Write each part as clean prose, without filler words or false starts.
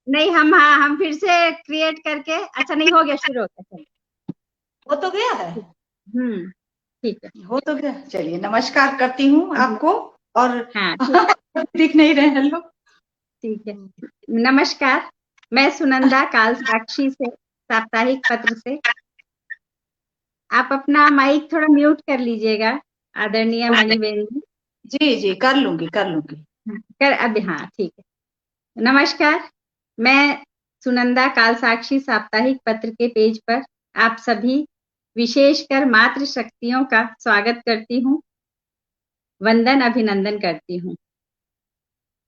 नहीं, हम, हाँ, हम फिर से क्रिएट करके, अच्छा नहीं, हो गया, शुरू हो गया, हो तो गया है। हम्म, ठीक है। हो तो गया, चलिए नमस्कार करती हूँ आपको। और हाँ, ठीक, दिख नहीं रहे हैं लोग। ठीक है। नमस्कार, मैं सुनंदा काल साक्षी से, साप्ताहिक पत्र से। आप अपना माइक थोड़ा म्यूट कर लीजिएगा, आदरणीय मणिबेन जी। जी जी, कर लूंगी कर लूंगी। कर अभी, हाँ, ठीक है। नमस्कार, मैं सुनंदा काल साक्षी साप्ताहिक पत्र के पेज पर आप सभी, विशेषकर मातृ शक्तियों का स्वागत करती हूँ, वंदन अभिनंदन करती हूँ।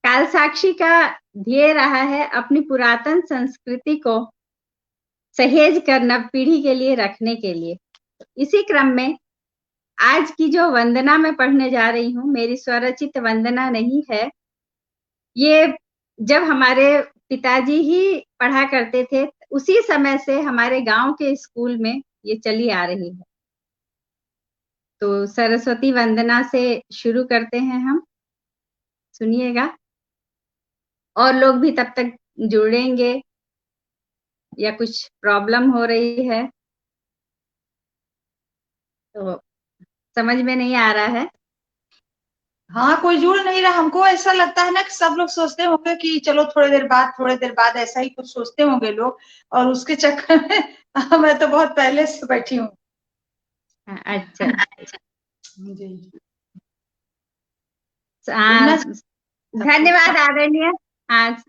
काल साक्षी का ध्येय रहा है अपनी पुरातन संस्कृति को सहेज कर नव पीढ़ी के लिए रखने के लिए। इसी क्रम में आज की जो वंदना मैं पढ़ने जा रही हूँ, मेरी स्वरचित वंदना नहीं है। ये जब हमारे पिताजी ही पढ़ा करते थे, उसी समय से हमारे गांव के स्कूल में ये चली आ रही है। तो सरस्वती वंदना से शुरू करते हैं हम, सुनिएगा। और लोग भी तब तक जुड़ेंगे, या कुछ प्रॉब्लम हो रही है तो समझ में नहीं आ रहा है। हाँ, कोई जुड़ नहीं रहा। हमको ऐसा लगता है ना कि सब लोग सोचते होंगे कि चलो थोड़ी देर बाद ऐसा ही कुछ सोचते होंगे लोग। और उसके चक्कर में मैं तो बहुत पहले से बैठी हूँ। अच्छा, जी। हाँ, सुनना सबको। धन्यवाद आदरणीय। हाँ,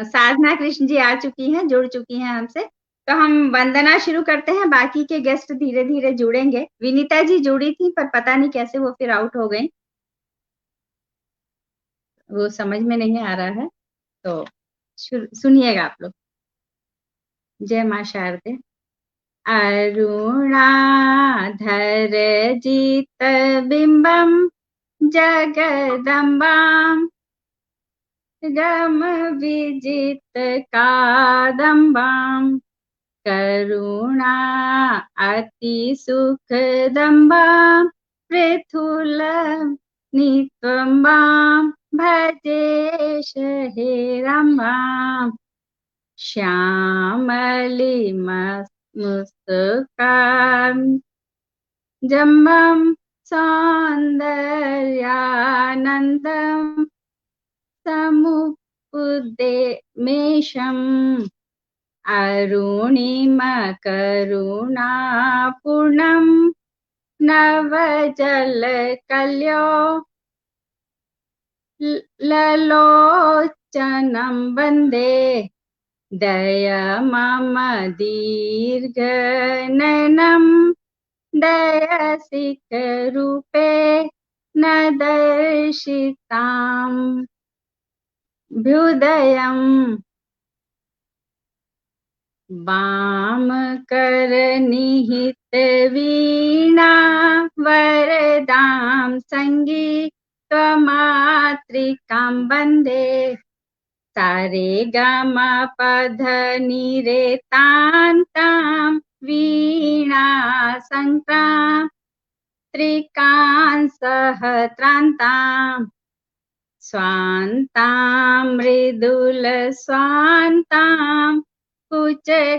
साधना कृष्ण जी आ चुकी हैं, जुड़ चुकी हैं हमसे। तो हम वंदना शुरू करते हैं, बाकी के गेस्ट धीरे धीरे जुड़ेंगे। विनीता जी जुड़ी थी, पर पता नहीं कैसे वो फिर आउट हो गई, वो समझ में नहीं आ रहा है। तो सुनिएगा आप लोग। जय मां शारदे। अरुणाधर जित बिंबम जगदम्बाम रम विजित कादम्बाम करुणा अति सुखदम्बाम पृथुल नित्वम्बाम भजेश हे रम्बाम श्यामली मुस्कान जम्बम सौंदर्यानंदम समुपदेमेशम् अरुणिमा करुणापूर्णं नवजलकल्यो ललोचनं वन्दे दयमम दीर्घनयनं दयसिकरूपे न दर्शिताम् भ्युदयम् वामकरनिहित वीणा वरदां सङ्गीतमातृकां वन्दे सारेगमपध निरेतान्तां वीणा सङ्क्रां त्रिकांसहस्रान्ताम् स्वान्तां मृदुल स्वान्तां कुचकरकान्तां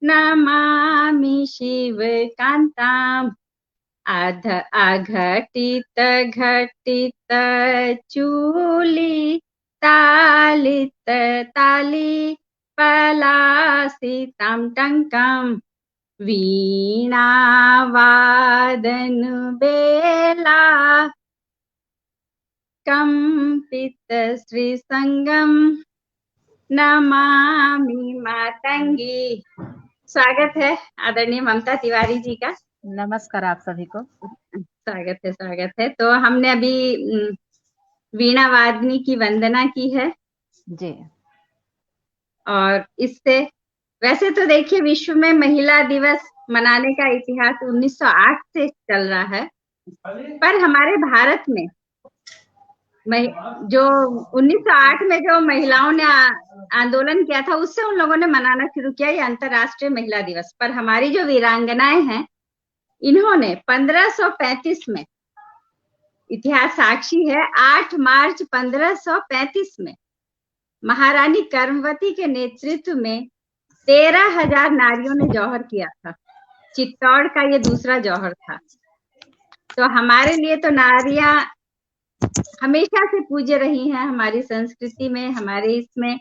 नमामि शिवकान्ताम् अघटित घटित चूली तालित ताली पलासितां टङ्कम् वीणावादन बेला कंपित श्रीसंगम नमामि मातंगी। स्वागत है आदरणीय ममता तिवारी जी का। नमस्कार आप सभी को। स्वागत है, स्वागत है। तो हमने अभी वीणा वादनी की वंदना की है जी। और इससे वैसे तो देखिए, विश्व में महिला दिवस मनाने का इतिहास 1908 से चल रहा है, पर हमारे भारत में जो 1908 में जो महिलाओं ने आंदोलन किया था, उससे उन लोगों ने मनाना शुरू किया ये अंतर्राष्ट्रीय महिला दिवस। पर हमारी जो वीरांगनाएं हैं, इन्होंने 1535 में, इतिहास साक्षी है, 8 मार्च 1535 में महारानी कर्मवती के नेतृत्व में 13,000 नारियों ने जौहर किया था। चित्तौड़ का ये दूसरा जौहर था। तो हमारे लिए तो नारियां हमेशा से पूज्य रही हैं हमारी संस्कृति में, हमारे इसमें,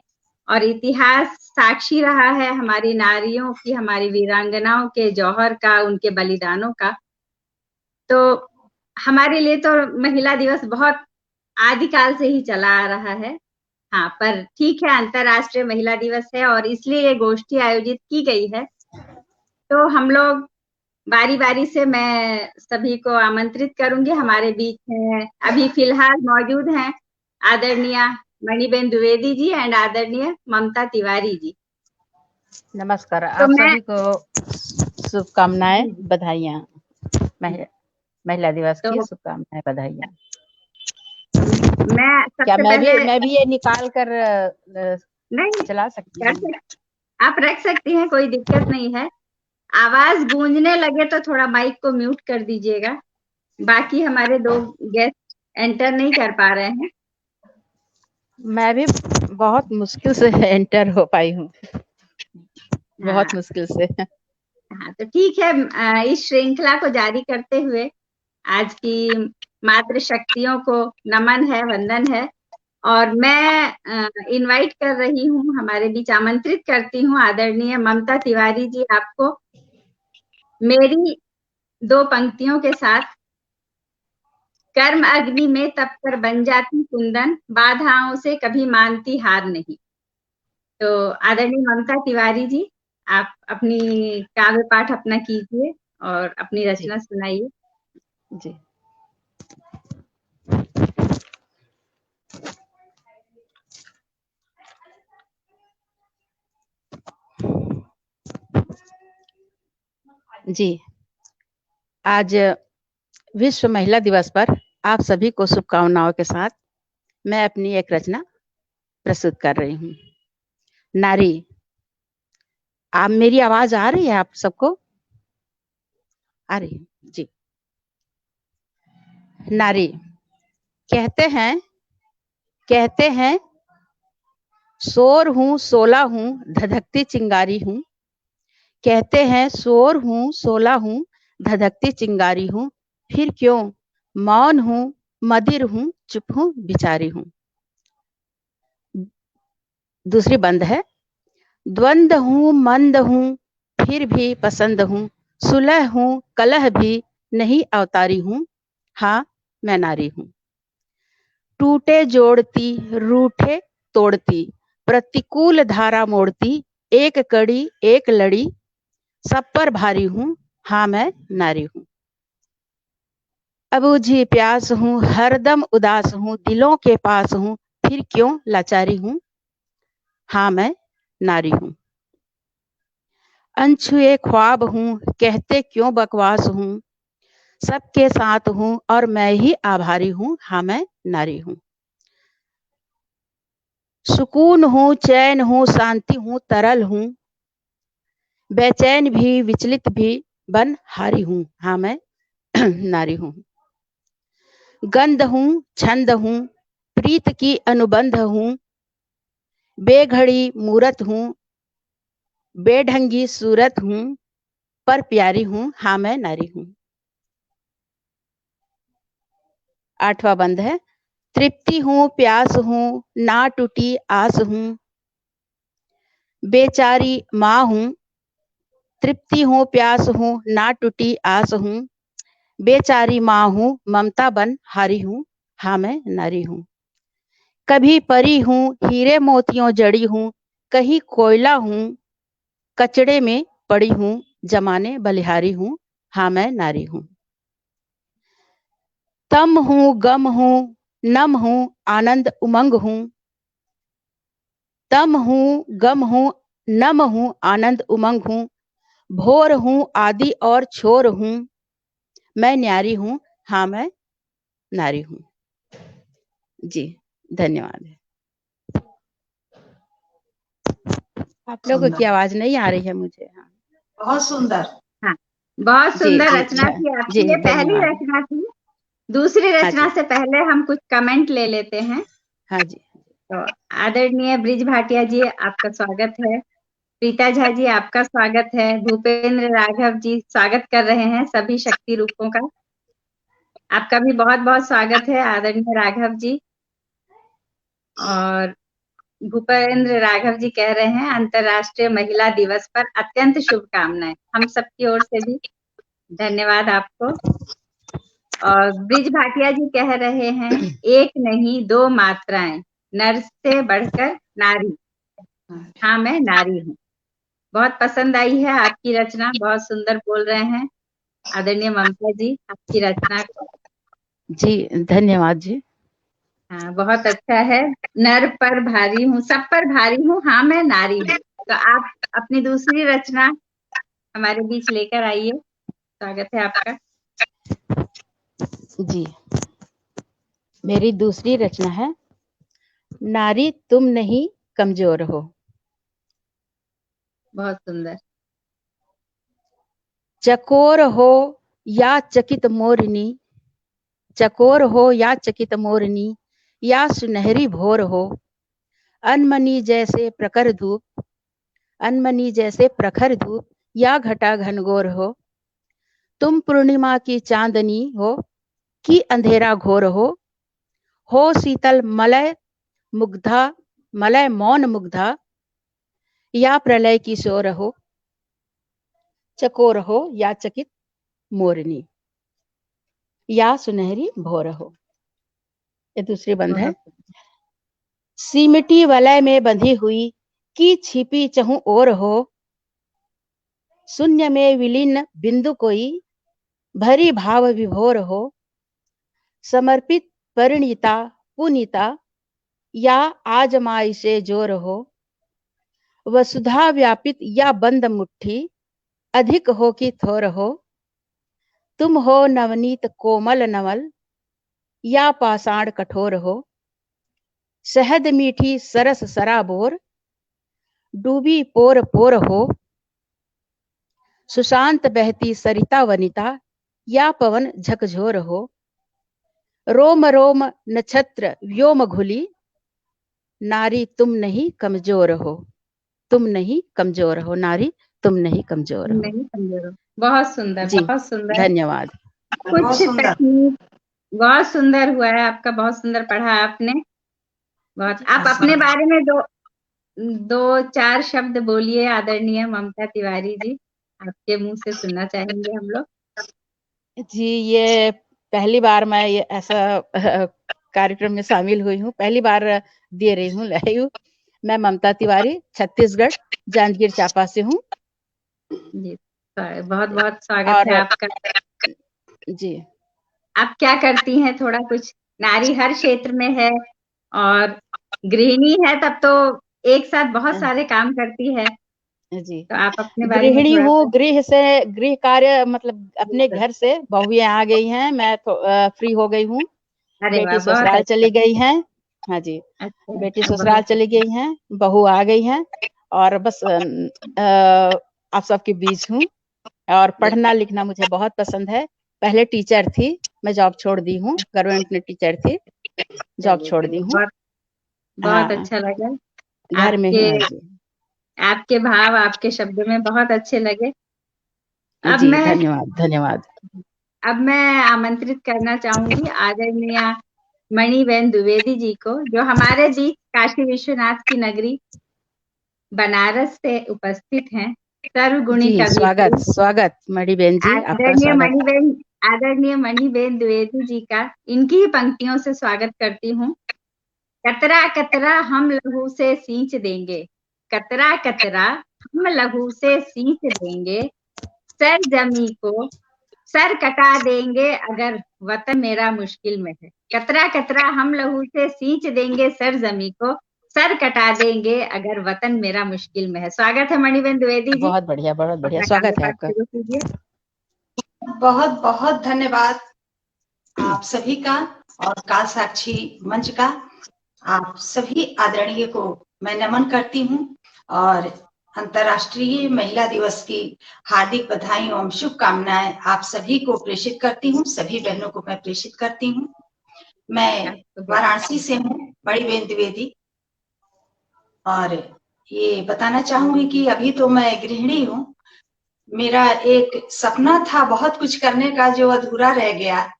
और इतिहास साक्षी रहा है हमारी नारियों की, हमारी वीरांगनाओं के जौहर का, उनके बलिदानों का। तो हमारे लिए तो महिला दिवस बहुत आदिकाल से ही चला आ रहा है। हाँ, पर ठीक है, अंतर्राष्ट्रीय महिला दिवस है और इसलिए ये गोष्ठी आयोजित की गई है। तो हम लोग बारी बारी से मैं सभी को आमंत्रित करूंगी। हमारे बीच में अभी फिलहाल मौजूद हैं आदरणीय मणिबेन द्विवेदी जी एंड आदरणीय ममता तिवारी जी। नमस्कार। आप सभी को शुभकामनाएं, बधाइयाँ। महिला दिवस की शुभकामनाएं, बधाइयाँ। मैं भी ये निकाल कर नहीं चला सकती हूँ? आप रख सकती हैं, कोई दिक्कत नहीं है। आवाज गूंजने लगे तो थोड़ा माइक को म्यूट कर दीजिएगा। बाकी हमारे 2 गेस्ट एंटर नहीं कर पा रहे हैं। मैं भी बहुत मुश्किल से एंटर हो पाई हूँ। बहुत मुश्किल से। हाँ, तो ठीक है। इस श्रृंखला को जारी करते हुए आज की मातृशक्तियों को नमन है, वंदन है, और मैं इनवाइट कर रही हूँ, हमारे बीच आमंत्रित करती हूँ आदरणीय ममता तिवारी जी आपको मेरी 2 पंक्तियों के साथ। कर्म अग्नि में तप कर बन जाती कुंदन, बाधाओं से कभी मानती हार नहीं। तो आदरणीय ममता तिवारी जी, आप अपनी काव्य पाठ अपना कीजिए और अपनी रचना सुनाइए। जी। जी, आज विश्व महिला दिवस पर आप सभी को शुभकामनाओं के साथ मैं अपनी एक रचना प्रस्तुत कर रही हूँ। नारी। आप मेरी आवाज आ रही है आप सबको? आ रही है? जी। नारी। कहते हैं शोर हूँ, सोला हूँ, धधकती चिंगारी हूँ। कहते हैं शोर हूँ, सोला हूँ, धधकती चिंगारी हूँ। फिर क्यों मौन हूँ, मदिर हूँ, चुप हूँ, बिचारी हूँ। दूसरी बंद है। द्वंद हूँ, मंद हूँ, फिर भी पसंद हूँ। सुलह हूँ, कलह भी नहीं अवतारी हूँ। हाँ, मैं नारी हूँ। टूटे जोड़ती, रूठे तोड़ती, प्रतिकूल धारा मोड़ती, एक कड़ी एक लड़ी, सब पर भारी हूँ। हाँ, मैं नारी हूँ। अबूझी प्यास हूँ, हरदम उदास हूँ, दिलों के पास हूँ, फिर क्यों लाचारी हूँ। हाँ, मैं नारी हूँ। अनछुए ख्वाब हूँ, कहते क्यों बकवास हूँ, सबके साथ हूँ और मैं ही आभारी हूँ। हाँ, मैं नारी हूँ। सुकून हूँ, चैन हूँ, शांति हूँ, तरल हूँ, बेचैन भी विचलित भी बन हारी हूँ। हाँ, मैं नारी हूँ। गंध हूँ, छंद हूँ, प्रीत की अनुबंध हूँ, बेघड़ी मूरत हूँ, बेढंगी सूरत हूँ, पर प्यारी हूँ। हाँ, मैं नारी हूँ। 8वां बंद है। तृप्ति हूँ, प्यास हूँ, ना टूटी आस हूँ, बेचारी माँ हूँ। तृप्ति हूँ, प्यास हूँ, ना टूटी आस हूँ, बेचारी माँ हूँ, ममता बन हारी हूँ। हाँ, मैं नारी हूँ। कभी परी हूँ, हीरे मोतियों जड़ी हूँ, कहीं कोयला हूँ, कचड़े में पड़ी हूँ, जमाने बलिहारी हूँ। हाँ, मैं नारी हूँ। तम हूँ, गम हूँ, नम हूँ, आनंद उमंग हूँ। तम हूँ, गम हूँ, नम हूँ, आनंद उमंग हूँ, भोर हूँ, आदि और छोर हूँ, मैं न्यारी हूँ। हाँ, मैं नारी हूँ। जी, धन्यवाद। आप लोगों की आवाज नहीं आ रही है मुझे। हाँ, बहुत सुंदर। हाँ, बहुत सुंदर रचना थी आपकी। ये पहली रचना थी। दूसरी रचना से पहले हम कुछ कमेंट ले लेते हैं। हाँ जी। तो आदरणीय ब्रिज भाटिया जी, आपका स्वागत है। प्रीता झा जी, आपका स्वागत है। भूपेंद्र राघव जी स्वागत कर रहे हैं सभी शक्ति रूपों का। आपका भी बहुत बहुत स्वागत है आदरणीय राघव जी। और भूपेंद्र राघव जी कह रहे हैं अंतर्राष्ट्रीय महिला दिवस पर अत्यंत शुभकामनाएं। हम सबकी ओर से भी धन्यवाद आपको। और ब्रिज भाटिया जी कह रहे हैं एक नहीं दो मात्राएं, नर से बढ़कर नारी। हाँ, मैं नारी हूँ। बहुत पसंद आई है आपकी रचना, बहुत सुंदर बोल रहे हैं आदरणीय ममता जी आपकी रचना को। जी धन्यवाद जी। हाँ, बहुत अच्छा है। नर पर भारी हूँ, सब पर भारी हूँ, हाँ मैं नारी हूँ। तो आप अपनी दूसरी रचना हमारे बीच लेकर आइए। स्वागत है आपका। जी, मेरी दूसरी रचना है नारी तुम नहीं कमजोर हो। बहुत सुंदर। चकोर हो या चकित मोरनी, चकोर हो या चकित मोरनी, या सुनहरी भोर हो, अनमनी जैसे प्रखर धूप, अनमनी जैसे प्रखर धूप, या घटा घनघोर हो, तुम पूर्णिमा की चांदनी हो कि अंधेरा घोर हो शीतल मलय मुग्धा, मलय मौन मुग्धा, या प्रलय की शोर हो, चकोर हो या चकित मोरनी, या सुनहरी भोर हो। ये दूसरी बंद है। सिमटी वलय में बंधी हुई कि छिपी चहु ओर हो, शून्य में विलीन बिंदु कोई, भरी भाव विभोर हो, समर्पित परिणीता पुनीता, या आजमाई से जोर हो, वसुधा व्यापित या बंद मुट्ठी, अधिक हो कि थोर हो, तुम हो नवनीत कोमल नवल, या पाषाण कठोर हो, शहद मीठी सरस सराबोर, डूबी पोर पोर हो, सुशांत बहती सरिता वनिता, या पवन झकझोर हो, रोम रोम नक्षत्र व्योम घुली, नारी तुम नहीं कमजोर हो, तुम नहीं कमजोर हो, नारी तुम नहीं कमजोर हो। नहीं कमजोर। बहुत सुंदर, जी बहुत सुंदर। धन्यवाद। कुछ बहुत सुंदर। तकनीक बहुत सुंदर हुआ है आपका, बहुत सुंदर पढ़ा आपने। बहुत। आप अपने बारे में दो चार शब्द बोलिए आदरणीय ममता तिवारी जी, आपके मुंह से सुनना चाहेंगे हम लोग। जी, ये पहली बार मैं ये ऐसा कार्यक्रम में शामिल हुई हूँ, पहली बार दे रही हूँ। मैं ममता तिवारी छत्तीसगढ़ जांजगीर चांपा से हूँ। जी, बहुत बहुत स्वागत और है आपका। जी, आप क्या करती हैं? थोड़ा कुछ, नारी हर क्षेत्र में है और गृहिणी है, तब तो एक साथ बहुत सारे काम करती है। जी तो आप अपने बारे में गृहिणी थोड़ा हूँ, गृह कार्य मतलब अपने घर से बहुएं आ गई हैं, मैं फ्री हो गई हूँ। अरे वाह, बेटी बहुत ससुराल अच्छा। चली गई हैं। हाँ जी, अच्छा, बेटी अच्छा, ससुराल बहुत चली गई हैं, बहू आ गई हैं, और बस आप सबके बीच हूँ। और पढ़ना लिखना मुझे बहुत पसंद है। पहले टीचर थी, मैं जॉब छोड़ दी हूँ, गवर्नमेंट में टीचर थी, जॉब छोड़ दी हूँ। बहुत बहुत हाँ, अच्छा लगा। घर में आपके हूँ। हाँ जी, आपके भाव आपके शब्दों में बहुत अच्छे लगे। अब जी मैं धन्यवाद धन्यवाद। अब मैं आमंत्रित करना चाहूंगी आदरणीय मणिबेन द्विवेदी जी को, जो हमारे बीच काशी विश्वनाथ की नगरी बनारस से उपस्थित हैं। सर्वगुणी जी स्वागत कवियत्री स्वागत मणिबेन जी, आपका आदरणीय स्वागत। मणिबेन द्विवेदी जी का इनकी ही पंक्तियों से स्वागत करती हूँ। कतरा कतरा हम लहू से सींच देंगे, कतरा कतरा हम लहू से सींच देंगे, सर जमी को सर कटा देंगे अगर वतन मेरा मुश्किल में है। कतरा कतरा हम लहू से सींच देंगे सर जमी को, सर कटा देंगे अगर वतन मेरा मुश्किल में है। स्वागत है मणिबेन द्विवेदी जी, बहुत बढ़िया अपना स्वागत है काव्यपाठ आपका। शुरू कीजिए। बहुत बहुत धन्यवाद आप सभी का और काल साक्षी मंच का। आप सभी आदरणीय को मैं नमन करती हूँ और अंतर्राष्ट्रीय महिला दिवस की हार्दिक बधाई एवं शुभकामनाएं आप सभी को प्रेषित करती हूँ, सभी बहनों को मैं प्रेषित करती हूँ। मैं वाराणसी से हूँ, मणिबेन द्विवेदी। और ये बताना चाहूंगी कि अभी तो मैं गृहिणी हूँ। मेरा एक सपना था बहुत कुछ करने का जो अधूरा रह गया,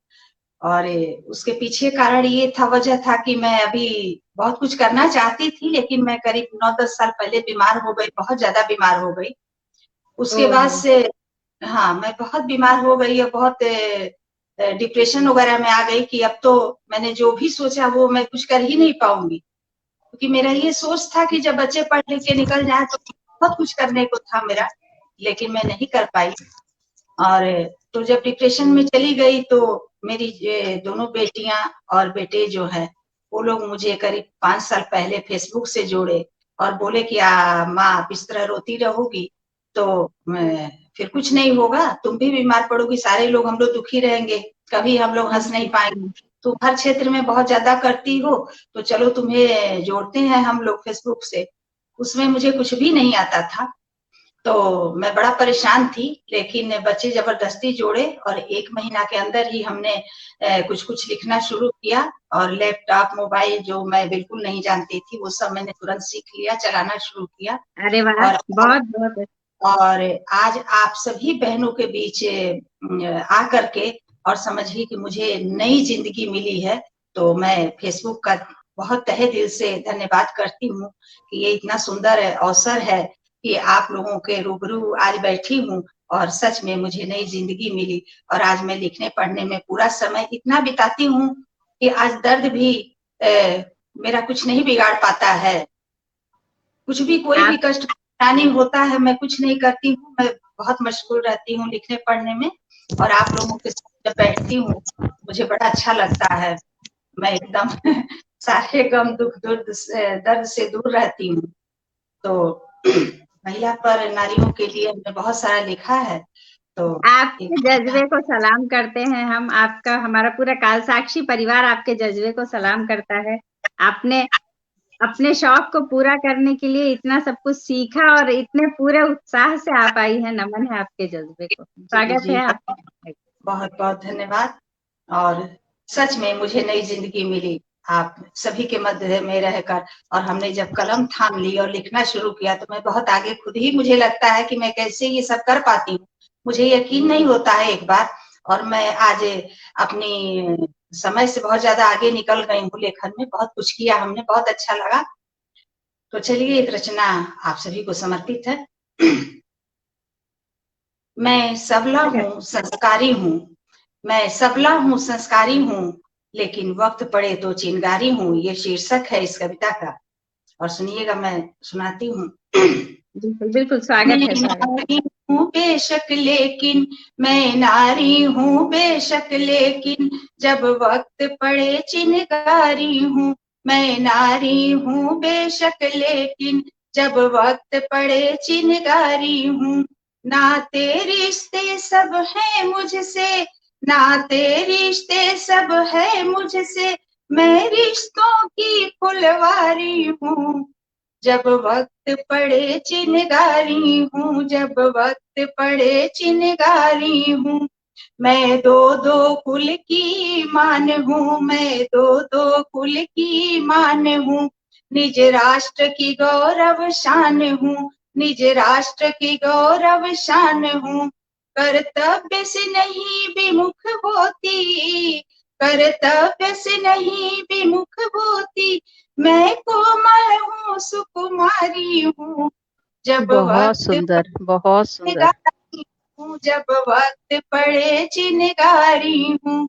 और उसके पीछे कारण ये था, वजह था कि मैं अभी बहुत कुछ करना चाहती थी, लेकिन मैं करीब 9-10 साल पहले बीमार हो गई, बहुत ज्यादा बीमार हो गई। उसके बाद ओहो। से हाँ, मैं बहुत बीमार हो गई और बहुत डिप्रेशन वगैरह में आ गई कि अब तो मैंने जो भी सोचा वो मैं कुछ कर ही नहीं पाऊंगी, क्योंकि मेरा ये सोच था कि जब बच्चे पढ़ लिख के निकल जाए तो बहुत कुछ करने को था मेरा, लेकिन मैं नहीं कर पाई। और तो जब डिप्रेशन में चली गई तो मेरी दोनों बेटियां और बेटे जो है, वो लोग मुझे करीब 5 साल पहले फेसबुक से जोड़े और बोले कि माँ आप इस तरह रोती रहोगी तो फिर कुछ नहीं होगा, तुम भी बीमार पड़ोगी, सारे लोग हम लोग दुखी रहेंगे, कभी हम लोग हंस नहीं पाएंगे, तुम हर क्षेत्र में बहुत ज्यादा करती हो, तो चलो तुम्हें जोड़ते हैं हम लोग फेसबुक से। उसमें मुझे कुछ भी नहीं आता था, तो मैं बड़ा परेशान थी, लेकिन बच्चे जबरदस्ती जोड़े और 1 महीना के अंदर ही हमने कुछ कुछ लिखना शुरू किया, और लैपटॉप मोबाइल जो मैं बिल्कुल नहीं जानती थी वो सब मैंने तुरंत सीख लिया, चलाना शुरू किया। अरे वाह, और बहुत बहुत और आज आप सभी बहनों के बीच आ करके और समझिए कि मुझे नई जिंदगी मिली है, तो मैं फेसबुक का बहुत तहे दिल से धन्यवाद करती हूँ कि ये इतना सुंदर अवसर है कि आप लोगों के रूबरू आज बैठी हूँ, और सच में मुझे नई जिंदगी मिली। और आज मैं लिखने पढ़ने में पूरा समय इतना बिताती हूँ कि आज दर्द भी मेरा कुछ नहीं बिगाड़ पाता है। कुछ भी, कोई भी आप कष्ट परेशानी होता है, मैं कुछ नहीं करती हूँ, मैं बहुत मशगूल रहती हूँ लिखने पढ़ने में, और आप लोगों के साथ जब बैठती हूँ मुझे बड़ा अच्छा लगता है। मैं एकदम सारे गम दुख दर्द से दूर रहती हूँ। तो महिला पर नारियों के लिए हमने बहुत सारा लिखा है। तो आपके एक जज्बे को सलाम करते हैं हम, आपका हमारा पूरा काल साक्षी परिवार आपके जज्बे को सलाम करता है। आपने अपने शौक को पूरा करने के लिए इतना सब कुछ सीखा और इतने पूरे उत्साह से आप आई है, नमन है आपके जज्बे को, जी स्वागत जी, है आपका। बहुत बहुत धन्यवाद। और सच में मुझे नई जिंदगी मिली आप सभी के मध्य में रहकर, और हमने जब कलम थाम ली और लिखना शुरू किया तो मैं बहुत आगे, खुद ही मुझे लगता है कि मैं कैसे ये सब कर पाती हूँ, मुझे यकीन नहीं होता है एक बार। और मैं आज अपनी समय से बहुत ज्यादा आगे निकल गई हूँ लेखन में, बहुत कुछ किया हमने, बहुत अच्छा लगा। तो चलिए, एक रचना आप सभी को समर्पित है। मैं सबला हूँ, संस्कारी हूँ, मैं सबला हूँ, संस्कारी हूँ, लेकिन वक्त पड़े तो चिंगारी हूँ। ये शीर्षक है इस कविता का, और सुनिएगा, मैं सुनाती हूँ। बिल्कुल बिल्कुल, स्वागत मैं है, स्वागत। नारी हूँ बेशक लेकिन, मैं नारी हूँ बेशक लेकिन, जब वक्त पड़े चिंगारी हूँ। मैं नारी हूँ बेशक लेकिन, जब वक्त पड़े चिंगारी हूँ। नाते रिश्ते सब है मुझसे, नाते रिश्ते सब है मुझसे, मैं रिश्तों की फुलवारी हूँ। जब वक्त पड़े चिंगारी हूँ, जब वक्त पड़े चिंगारी हूँ। मैं दो दो कुल की मान हूँ, मैं दो दो कुल की मान हूँ, निज राष्ट्र की गौरव शान हूँ, निज राष्ट्र की गौरव शान हूँ। कर्तव्य से नहीं विमुख होती, कर्तव्य से नहीं विमुख होती, मैं कोमल हूँ, सुकुमारी हूँ। जब बहुत वक्त सुंदर, बहुत सुंदर। चिंगारी हूँ, जब वक्त पड़े चिंगारी हूँ।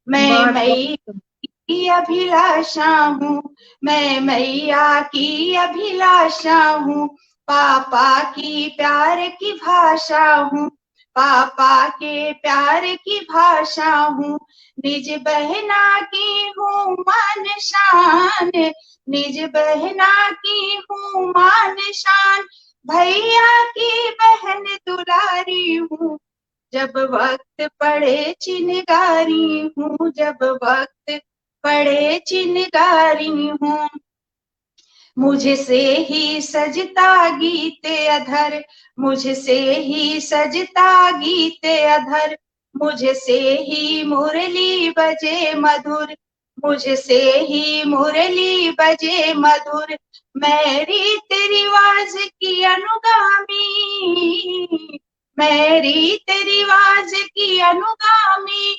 मैं बहुत मैया बहुत की अभिलाषा हूँ, मैं मैया की अभिलाषा हूँ। पापा की प्यार की भाषा हूँ, पापा के प्यार की भाषा हूँ। निज बहना की हूँ मान शान, निज बहना की हूँ मान शान, भैया की बहन दुलारी हूँ। जब वक्त पड़े चिंगारी हूँ, जब वक्त पड़े चिंगारी हूँ। मुझसे ही सजता गीत अधर, मुझसे ही सजता गीत अधर, मुझसे ही मुरली बजे मधुर, मुझसे ही मुरली बजे मधुर। मैं रीत रिवाज की अनुगामी, मैं रीत रिवाज की अनुगामी,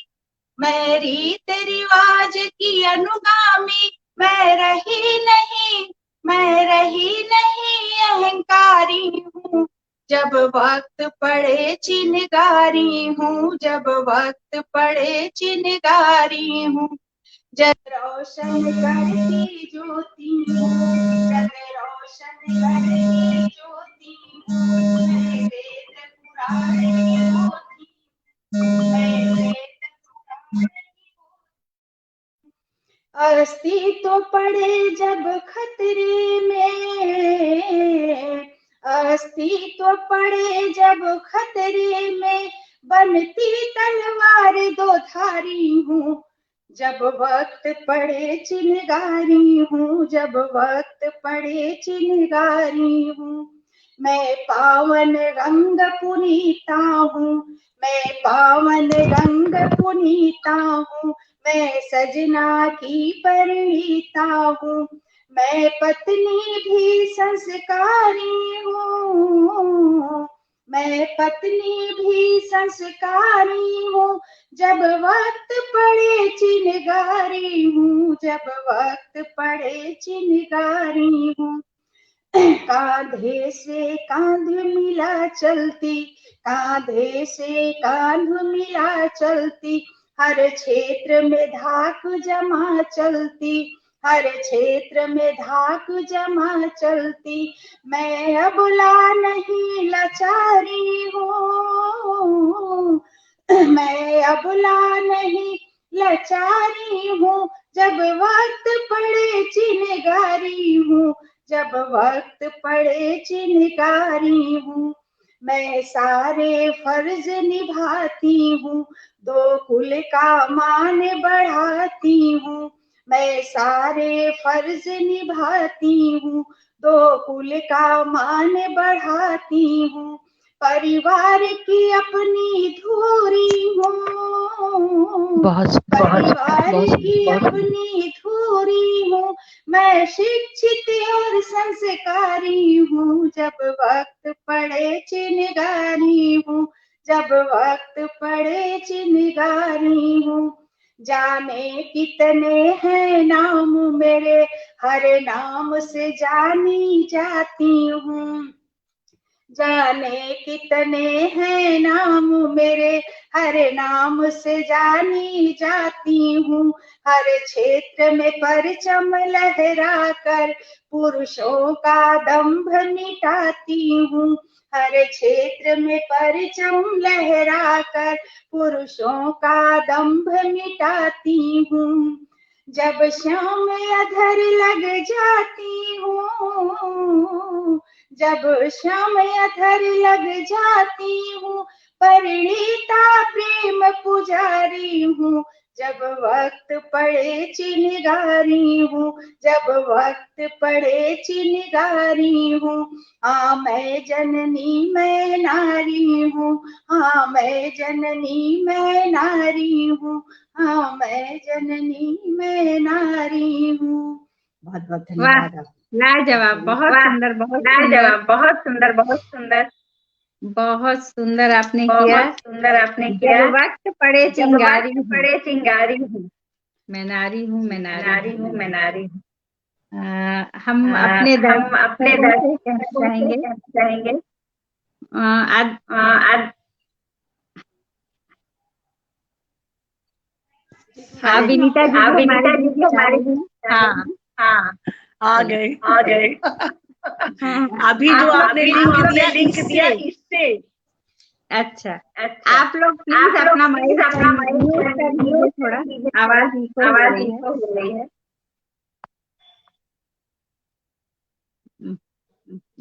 मैं रीत रिवाज की अनुगामी, मैं रही नहीं, मैं रही नहीं अहंकारी हूँ, जब वक्त पड़े चिनगारी हूँ, जब वक्त पड़े चिनगारी हूँ, जग रोशन करती ज्योति हूँ, जग रोशन करती ज्योति हूँ, मैं वेद पुराण की पोथी, मैं वेद पुराण की अस्तित्व पड़े जब खतरे में, अस्तित्व पड़े जब खतरे में, बनती तलवार दो धारी हूँ, जब वक्त पड़े चिनगारी हूँ, जब वक्त पड़े चिनगारी हूँ, मैं पावन रंग पुनीता हूँ, मैं पावन रंग पुनीता हूँ, मैं सजना की परिणीता हूँ, मैं पत्नी भी संस्कारी हूँ, मैं पत्नी भी संस्कारी हूँ, जब वक्त पड़े चिनगारी हूँ, जब वक्त पड़े चिनगारी हूँ, कांधे से कांध मिला चलती, कांधे से कांध मिला चलती, हर क्षेत्र में धाक जमा चलती, हर क्षेत्र में धाक जमा चलती, मैं अबला नहीं लाचारी हूँ, मैं अबला नहीं लाचारी हूँ, जब वक्त पड़े चिनगारी हूँ, जब वक्त पड़े चिनगारी हूँ, मैं सारे फर्ज निभाती हूँ, दो कुल का मान बढ़ाती हूँ, मैं सारे फर्ज निभाती हूँ, दो कुल का मान बढ़ाती हूँ, परिवार की अपनी धुरी हूँ, परिवार की अपनी धुरी हूँ, मैं शिक्षित और संस्कारी हूँ, जब वक्त पड़े चिनगारी हूँ, जब वक्त पड़े चिनगारी हूँ, जाने कितने हैं नाम मेरे, हर नाम से जानी जाती हूँ, जाने कितने हैं नाम मेरे, हर नाम से जानी जाती हूँ, हर क्षेत्र में परचम लहरा कर पुरुषों का दंभ मिटाती हूँ, हर क्षेत्र में परचम लहरा कर पुरुषों का दंभ मिटाती हूँ, जब शाम अधर लग जाती हूँ, जब शाम अधर लग जाती हूँ, परिणीता प्रेम पुजारी हूँ, जब वक्त पड़े चिनगारी हूँ, जब वक्त पड़े चिनगारी हूँ, हाँ मैं जननी मैं नारी हूँ, हाँ मैं जननी मैं नारी हूँ, हाँ मैं जननी मैं नारी हूँ। बहुत बहुत वाह, धन्यवाद आप। लाजवाब, बहुत सुंदर, बहुत सुंदर, लाजवाब, बहुत सुंदर, बहुत सुंदर, बहुत सुंदर आपने किया। बहुत सुंदर आपने किया। जब वक्त पड़े जब चिंगारी वक्त हूँ, पड़े चिंगारी हूँ, मैं नारी हूँ, मैं नारी नारी हूँ, मैं नारी हूँ। हम अपने हम अपने दर्शकों से कहना दर्शकों से चाहेंगे, कहना चाहेंगे, आज आज विनीता जी भी हमारे विनीता जी बीच भी में आ हमारे रही बीच हैं। हाँ, हाँ आ चलो, गए। आ गए। अभी जो आपने लिंक दिया इससे अच्छा, अच्छा, आप लोग प्लीज आप लोग अपना प्लीज माइक अपना माइक म्यूट कर लीजिए, म्यूट कर थोड़ा दीजिए, थोड़ा आवाज इको हो आवाज रही है। इको हो रही है।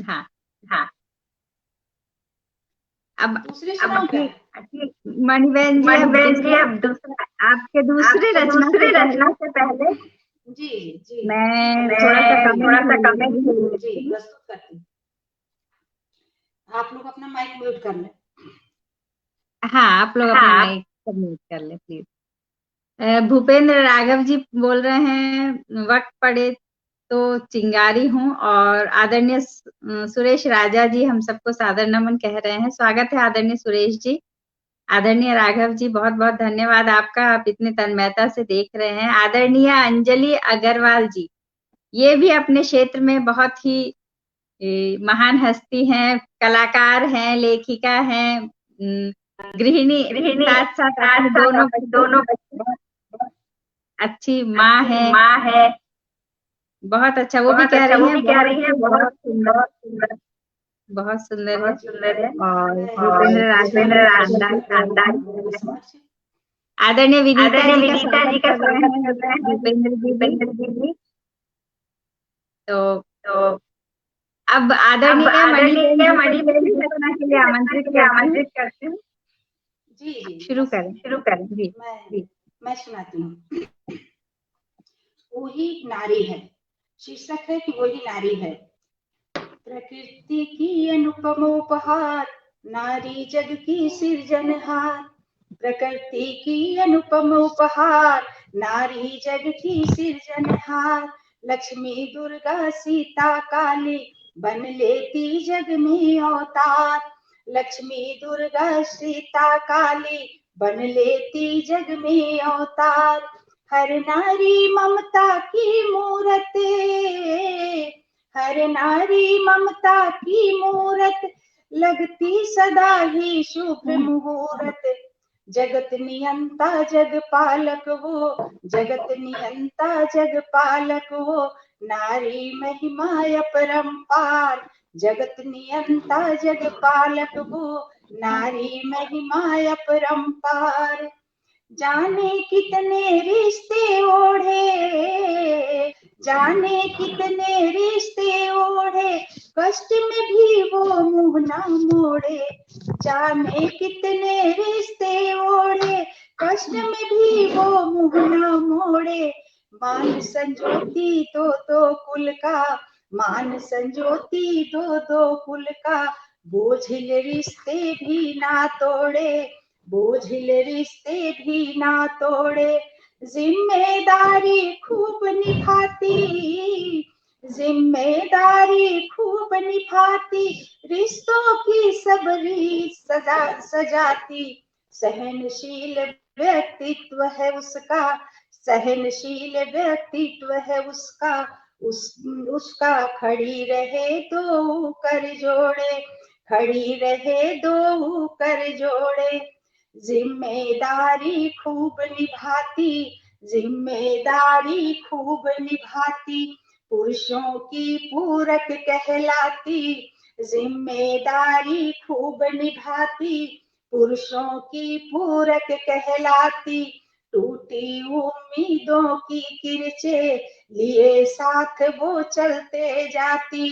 हाँ, हाँ, अब दूसरी अब सुनाओ क्या? मणिबेन जी, अब मणिबेन जी, दूसरा, अब दूसरा, आपके दूसरी आपके रचना से दूसरी रचना पहले से पहले जी जी मैं थोड़ा सा मैं थोड़ा कमेंट सा ले कमेंट लेती हूँ। जी प्रस्तुत करती हूँ। आप लोग अपना माइक म्यूट कर लें। हाँ, आप लोग अपना हाँ, माइक म्यूट कर ले प्लीज। भूपेंद्र राघव जी बोल रहे हैं, वक्त पड़े तो चिंगारी हूँ और आदरणीय सुरेश राजा जी हम सबको सादर नमन कह रहे हैं। स्वागत है आदरणीय सुरेश जी। आदरणीय राघव जी बहुत बहुत धन्यवाद आपका, आप इतने तन्मयता से देख रहे हैं। आदरणीय अंजलि अग्रवाल जी, ये भी अपने क्षेत्र में बहुत ही महान हस्ती हैं, कलाकार हैं, लेखिका हैं, गृहिणी साथ साथ दोनों अच्छी माँ है। बहुत अच्छा, वो भी कह रही हैं बहुत सुंदर, बहुत सुंदर है। और भूपेंद्र राजा आदरणीय विनीता जी का स्वागत कर रहे हैं भूपेंद्र जी। तो अब आदरणीय मणिबेन घोषणा के लिए आमंत्रित करते हैं। जी शुरू करें जी। मैं सुनाती हूँ। वही नारी है, शीर्षक है कि वही नारी है। प्रकृति की अनुपम उपहार, नारी जग की सृजनहार। प्रकृति की अनुपम उपहार, नारी जग की सृजनहार। लक्ष्मी दुर्गा सीता काली, बन लेती जग में अवतार। लक्ष्मी दुर्गा सीता काली, बन लेती जग में अवतार। हर नारी ममता की मूरत, हर नारी ममता की मूरत। लगती सदा ही शुभ मुहूर्त। जगत नियंता जग पालक वो, जगत नियंता जग पालक वो। नारी महिमा अपरंपार, जगत नियंता जग पालक वो। नारी महिमा अपरंपार। जाने कितने रिश्ते ओढ़े, जाने कितने रिश्ते ओढ़े। कष्ट में भी वो मुंह ना मोड़े। जाने कितने रिश्ते ओढ़े, कष्ट में भी वो मुंह ना मोड़े। मान संजोती दो कुल का, मान संजोती दो कुल का। बोझिल रिश्ते भी ना तोड़े, बोझिल रिश्ते भी ना तोड़े। जिम्मेदारी खूब निभाती, जिम्मेदारी खूब निभाती। रिश्तों की सब रीत सजाती। सहनशील व्यक्तित्व है उसका, सहनशील व्यक्तित्व है उसका। उसका खड़ी रहे दो कर जोड़े, खड़ी रहे दो कर जोड़े। जिम्मेदारी खूब निभाती, जिम्मेदारी खूब निभाती। पुरुषों की पूरक कहलाती, जिम्मेदारी खूब निभाती। पुरुषों की पूरक कहलाती। टूटी उम्मीदों की किरचे लिए साथ वो चलते जाती।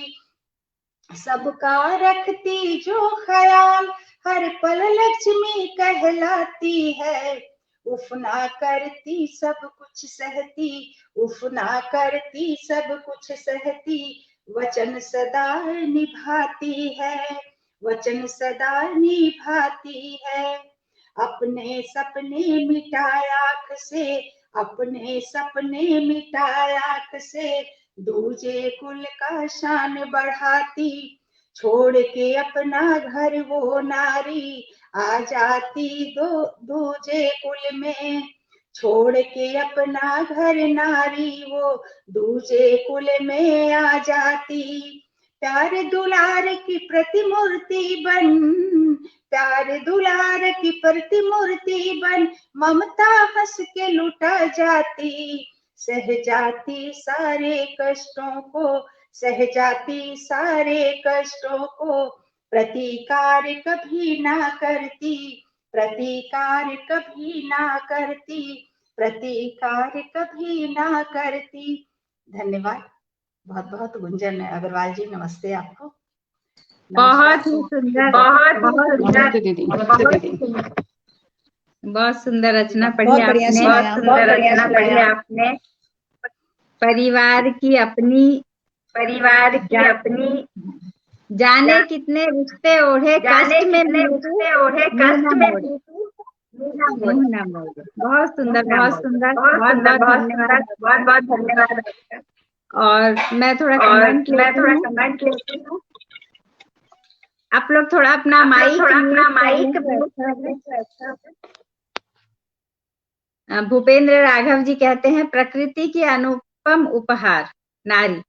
सबका रखती जो ख्याल, हर पल लक्ष्मी कहलाती है। उफ ना करती सब कुछ सहती, उफ ना करती सब कुछ सहती। वचन सदा निभाती है, वचन सदा निभाती है। अपने सपने मिटाए आँख से, अपने सपने मिटाए आँख से। दूजे कुल का शान बढ़ाती। छोड़ के अपना घर वो नारी, आ जाती दूजे कुल में। छोड़ के अपना घर नारी वो, दूजे कुल में आ जाती। प्यार दुलार की प्रतिमूर्ति बन, प्यार दुलार की प्रतिमूर्ति बन। ममता हंस के लुटा जाती। सह जाती सारे कष्टों को, सह जाती सारे कष्टों को। प्रतिकार कभी ना करती, प्रतिकार कभी ना करती। प्रतिकार कभी ना करती। धन्यवाद। बहुत बहुत गुंजन अग्रवाल जी, नमस्ते आपको। बहुत ही सुंदर, बहुत सुंदर रचना पढ़ी आपने, बहुत सुंदर रचना पढ़ी आपने। परिवार की अपनी जाने कितने रिश्ते ओढ़े, कष्ट में मुंह ना मोड़े। बहुत सुंदर, बहुत सुंदर, बहुत बहुत धन्यवाद, बहुत बहुत धन्यवाद। और मैं थोड़ा कमेंट लेती हूँ। आप लोग थोड़ा अपना माइक म्यूट कर लें। भूपेंद्र राघव जी कहते हैं प्रकृति की अनुपम उपहार नारी।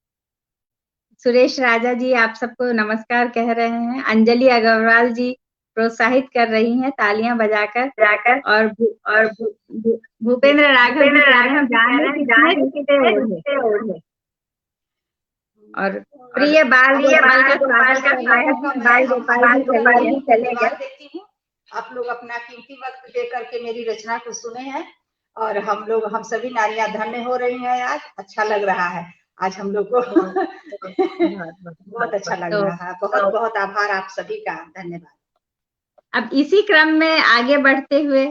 सुरेश राजा जी आप सबको नमस्कार कह रहे हैं। अंजलि अग्रवाल जी प्रोत्साहित कर रही हैं तालियां बजाकर। और भूपेंद्र राघव जी कह रहे हैं जाने कितने ओढ़े। और प्रिय बाल गोपाल का स्वागत कर रहे हैं। बाल गोपाल जी चले गए। आप लोग अपना कीमती वक्त दे करके मेरी रचना को सुने हैं और हम सभी नारियां धन्य हो रही हैं। आज अच्छा लग रहा है। आज हम लोग को बहुत अच्छा लग रहा है। बहुत बहुत आभार आप सभी का। धन्यवाद। अब इसी क्रम में आगे बढ़ते हुए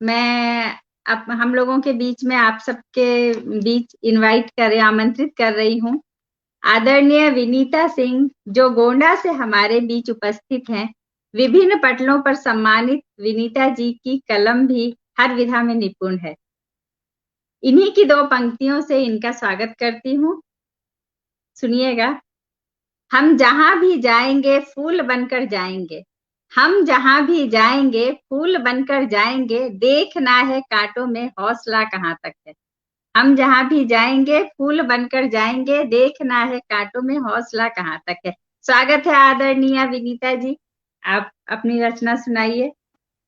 मैं अब हम लोगों के बीच में आप सबके बीच आमंत्रित कर रही हूँ आदरणीय विनीता सिंह, जो गोंडा से हमारे बीच उपस्थित हैं। विभिन्न पटलों पर सम्मानित विनीता जी की कलम भी हर विधा में निपुण है। इन्हीं की 2 पंक्तियों से इनका स्वागत करती हूँ। सुनिएगा। हम जहां भी जाएंगे फूल बनकर जाएंगे, हम जहां भी जाएंगे फूल बनकर जाएंगे, देखना है कांटों में हौसला कहाँ तक है। हम जहां भी जाएंगे फूल बनकर जाएंगे, देखना है कांटों में हौसला कहाँ तक है। स्वागत है आदरणीय विनीता जी, आप अपनी रचना सुनाइए।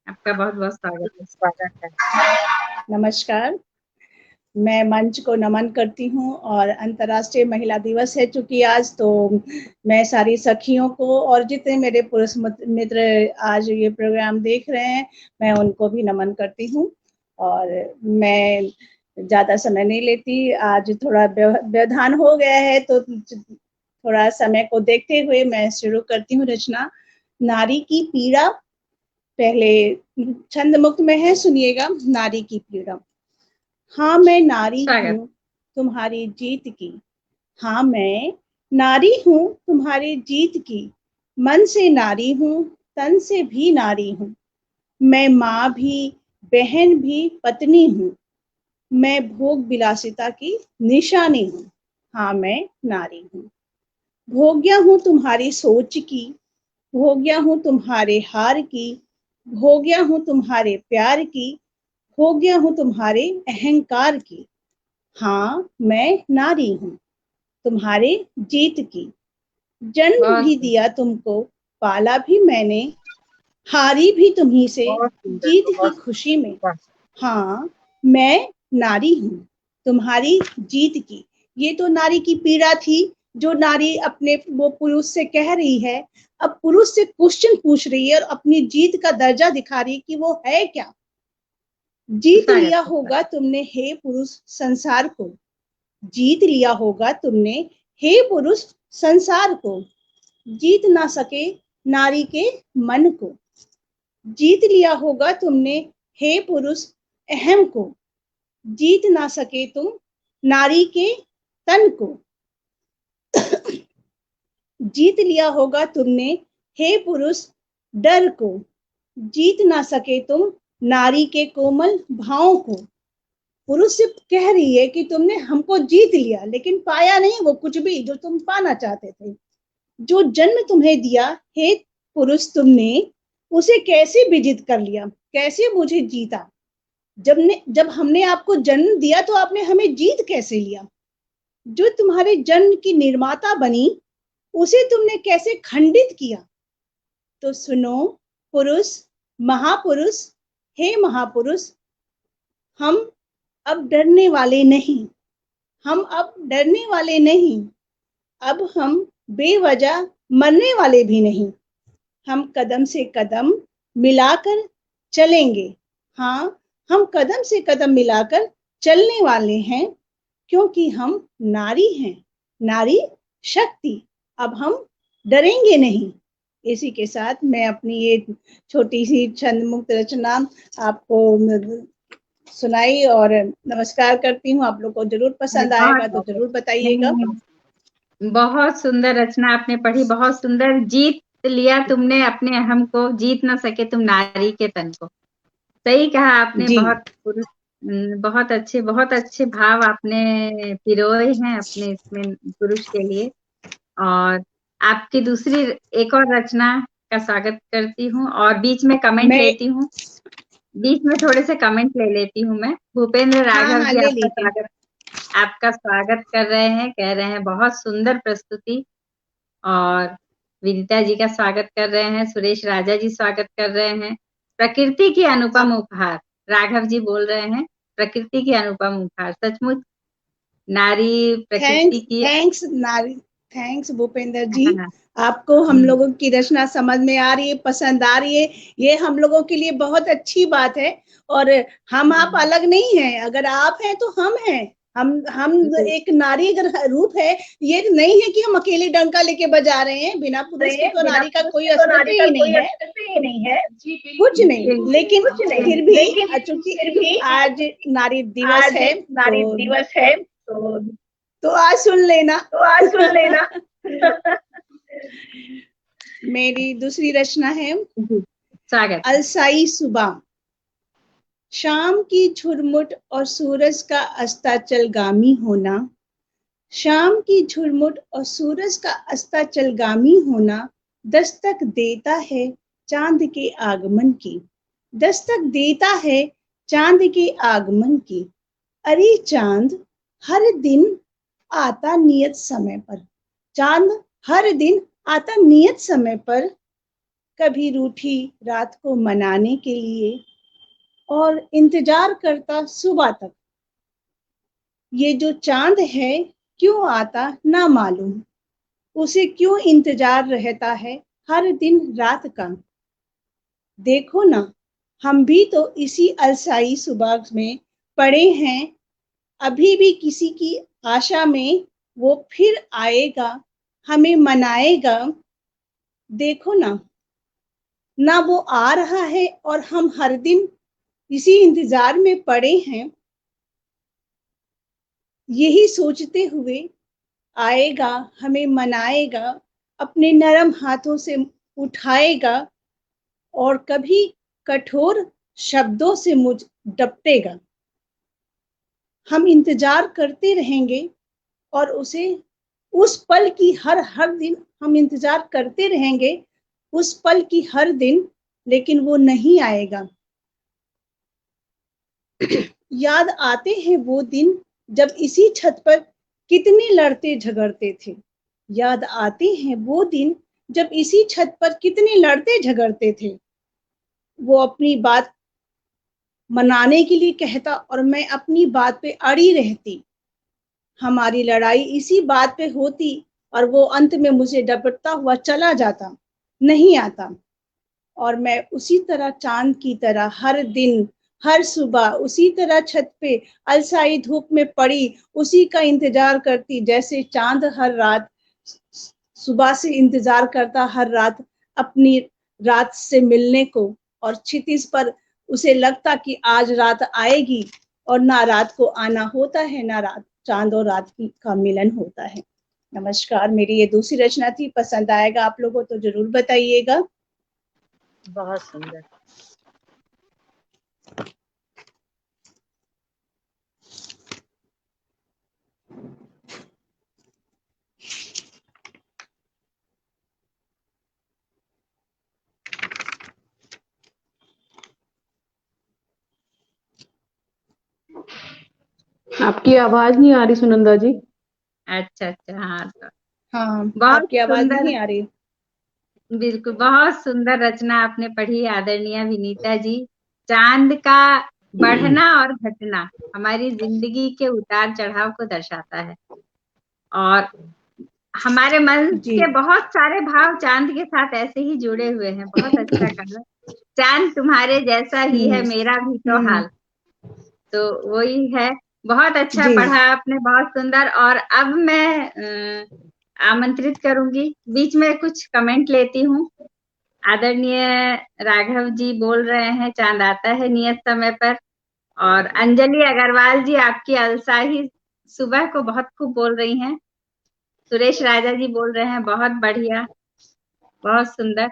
आपका बहुत बहुत स्वागत है। नमस्कार, मैं मंच को नमन करती हूँ और अंतर्राष्ट्रीय महिला दिवस है चूंकि आज, तो मैं सारी सखियों को और जितने मेरे पुरुष मित्र आज ये प्रोग्राम देख रहे हैं, मैं उनको भी नमन करती हूँ। और मैं ज़्यादा समय नहीं लेती, आज थोड़ा व्यवधान हो गया है तो थोड़ा समय को देखते हुए मैं शुरू करती हूँ रचना। नारी की पीड़ा। पहले छंद मुक्त में है, सुनिएगा। नारी की पीड़ा। हाँ मैं नारी हूँ तुम्हारी जीत की, हाँ मैं नारी हूँ तुम्हारी जीत की, मन से नारी हूँ तन से भी नारी हूँ, मैं माँ भी बहन भी पत्नी हूँ, मैं भोग विलासिता की निशानी हूँ, हाँ मैं नारी हूँ। भोग्या हूँ तुम्हारी सोच की, भोग्या हूँ तुम्हारे हार की, भोग्या हूँ तुम्हारे प्यार की, हो गया हूँ तुम्हारे अहंकार की, हाँ मैं नारी हूँ तुम्हारे जीत की, जन्म भी दिया तुमको, पाला भी मैंने, हारी भी तुम्ही से जीत की खुशी में, हाँ मैं नारी हूँ तुम्हारी जीत की। ये तो नारी की पीड़ा थी, जो नारी अपने वो पुरुष से कह रही है। अब पुरुष से क्वेश्चन पूछ रही है और अपनी जीत का दर्जा दिखा रही है कि वो है क्या। जीत लिया होगा तुमने हे पुरुष संसार को, जीत लिया होगा तुमने हे पुरुष संसार को, जीत ना सके नारी के मन को, जीत लिया होगा तुमने हे पुरुष अहम को, जीत ना सके तुम नारी के तन को, जीत लिया होगा तुमने हे पुरुष डर को, जीत ना सके तुम नारी के कोमल भावों को। पुरुष से कह रही है कि तुमने हमको जीत लिया, लेकिन पाया नहीं वो कुछ भी जो तुम पाना चाहते थे। जो जन्म तुम्हें दिया हे पुरुष तुमने, उसे कैसे विजित कर लिया, कैसे मुझे जीता। जब हमने आपको जन्म दिया तो आपने हमें जीत कैसे लिया। जो तुम्हारे जन्म की निर्माता बनी, उसे तुमने कैसे खंडित किया। तो सुनो पुरुष महापुरुष, हे महापुरुष, हम अब डरने वाले नहीं, हम अब डरने वाले नहीं, अब हम बेवजह मरने वाले भी नहीं, हम कदम से कदम मिलाकर चलेंगे, हाँ हम कदम से कदम मिलाकर चलने वाले हैं, क्योंकि हम नारी हैं, नारी शक्ति, अब हम डरेंगे नहीं। इसी के साथ मैं अपनी ये छोटी सी छंद मुक्त रचना आपको सुनाई और नमस्कार करती हूँ। आप लोग को जरूर पसंद आएगा तो जरूर बताइएगा। बहुत सुंदर रचना आपने पढ़ी, बहुत सुंदर। जीत लिया तुमने अपने अहम को, जीत ना सके तुम नारी के तन को। सही कहा आपने। बहुत बहुत अच्छे भाव आपने पिरोए हैं अपने इसमें पुरुष के लिए। और आपकी दूसरी एक और रचना का स्वागत करती हूँ और बीच में कमेंट लेती हूँ, बीच में थोड़े से कमेंट ले लेती हूँ मैं। भूपेंद्र राघव जी आपका स्वागत कर रहे हैं, कह रहे हैं बहुत सुंदर प्रस्तुति। और विनीता जी का स्वागत कर रहे हैं, सुरेश राजा जी स्वागत कर रहे हैं। प्रकृति की अनुपम उपहार, राघव जी बोल रहे हैं प्रकृति की अनुपम उपहार, सचमुच नारी प्रकृति की। थैंक्स भूपेंद्र जी। आपको हम लोगों की रचना समझ में आ रही है, पसंद आ रही है, ये हम लोगों के लिए बहुत अच्छी बात है। और हम आप अलग नहीं हैं, अगर आप हैं तो हम हैं। हम एक नारी अगर रूप है, ये नहीं है कि हम अकेले डंका लेके बजा रहे हैं, बिना पुरुष के तो नारी का कोई अस्तित्व ही नहीं है, कुछ नहीं। लेकिन फिर भी चूंकि आज नारी दिवस है तो आज सुन लेना। मेरी दूसरी रचना है स्वागत। अलसाई सुबह। शाम की झुरमुट और सूरज का अस्ताचलगामी होना, शाम की झुरमुट और सूरज का अस्ताचलगामी होना दस्तक देता है चांद के आगमन की, दस्तक देता है चांद के आगमन की। अरे चांद हर दिन आता नियत समय पर, चांद हर दिन आता नियत समय पर, कभी रूठी रात को मनाने के लिए और इंतजार करता सुबह तक। ये जो चांद है क्यों आता ना मालूम, उसे क्यों इंतजार रहता है हर दिन रात का। देखो ना, हम भी तो इसी अलसाई सुबह में पड़े हैं, अभी भी किसी की आशा में वो फिर आएगा, हमें मनाएगा। देखो ना वो आ रहा है और हम हर दिन इसी इंतजार में पड़े हैं, यही सोचते हुए आएगा, हमें मनाएगा, अपने नरम हाथों से उठाएगा और कभी कठोर शब्दों से मुझ डपटेगा। हम इंतजार करते रहेंगे और उसे उस पल की हर दिन हम इंतजार करते रहेंगे, उस पल की हर दिन, लेकिन वो नहीं आएगा। याद आते हैं वो दिन जब इसी छत पर कितने लड़ते झगड़ते थे, याद आते हैं वो दिन जब इसी छत पर कितने लड़ते झगड़ते थे। वो अपनी बात मनाने के लिए कहता और मैं अपनी बात पे अड़ी रहती। हमारी लड़ाई इसी बात पे होती और वो अंत में मुझे डपटता हुआ चला जाता, नहीं आता। और मैं उसी तरह चांद की तरह हर दिन हर सुबह उसी तरह छत पे अलसाई धूप में पड़ी उसी का इंतजार करती, जैसे चांद हर रात सुबह से इंतजार करता हर रात अपनी रात से मिलने को। और क्षितिज पर उसे लगता कि आज रात आएगी और ना रात को आना होता है, ना रात चांद और रात की का मिलन होता है। नमस्कार, मेरी ये दूसरी रचना थी। पसंद आएगा आप लोगों तो जरूर बताइएगा। बहुत सुंदर। आपकी आवाज नहीं आ रही सुनंदा जी। अच्छा हाँ आपकी आवाज नहीं आ रही। बिल्कुल, बहुत सुंदर रचना आपने पढ़ी आदरणीय विनीता जी। चांद का बढ़ना और घटना हमारी जिंदगी के उतार चढ़ाव को दर्शाता है और हमारे मन के बहुत सारे भाव चांद के साथ ऐसे ही जुड़े हुए हैं। बहुत अच्छा कहा, चांद तुम्हारे जैसा ही है मेरा भी तो हाल, तो वही है। बहुत अच्छा पढ़ा आपने, बहुत सुंदर। और अब मैं आमंत्रित करूंगी, बीच में कुछ कमेंट लेती हूँ। आदरणीय राघव जी बोल रहे हैं चांद आता है नियत समय पर। और अंजलि अग्रवाल जी आपकी अलसाही सुबह को बहुत खूब बोल रही हैं। सुरेश राजा जी बोल रहे हैं बहुत बढ़िया, बहुत सुंदर।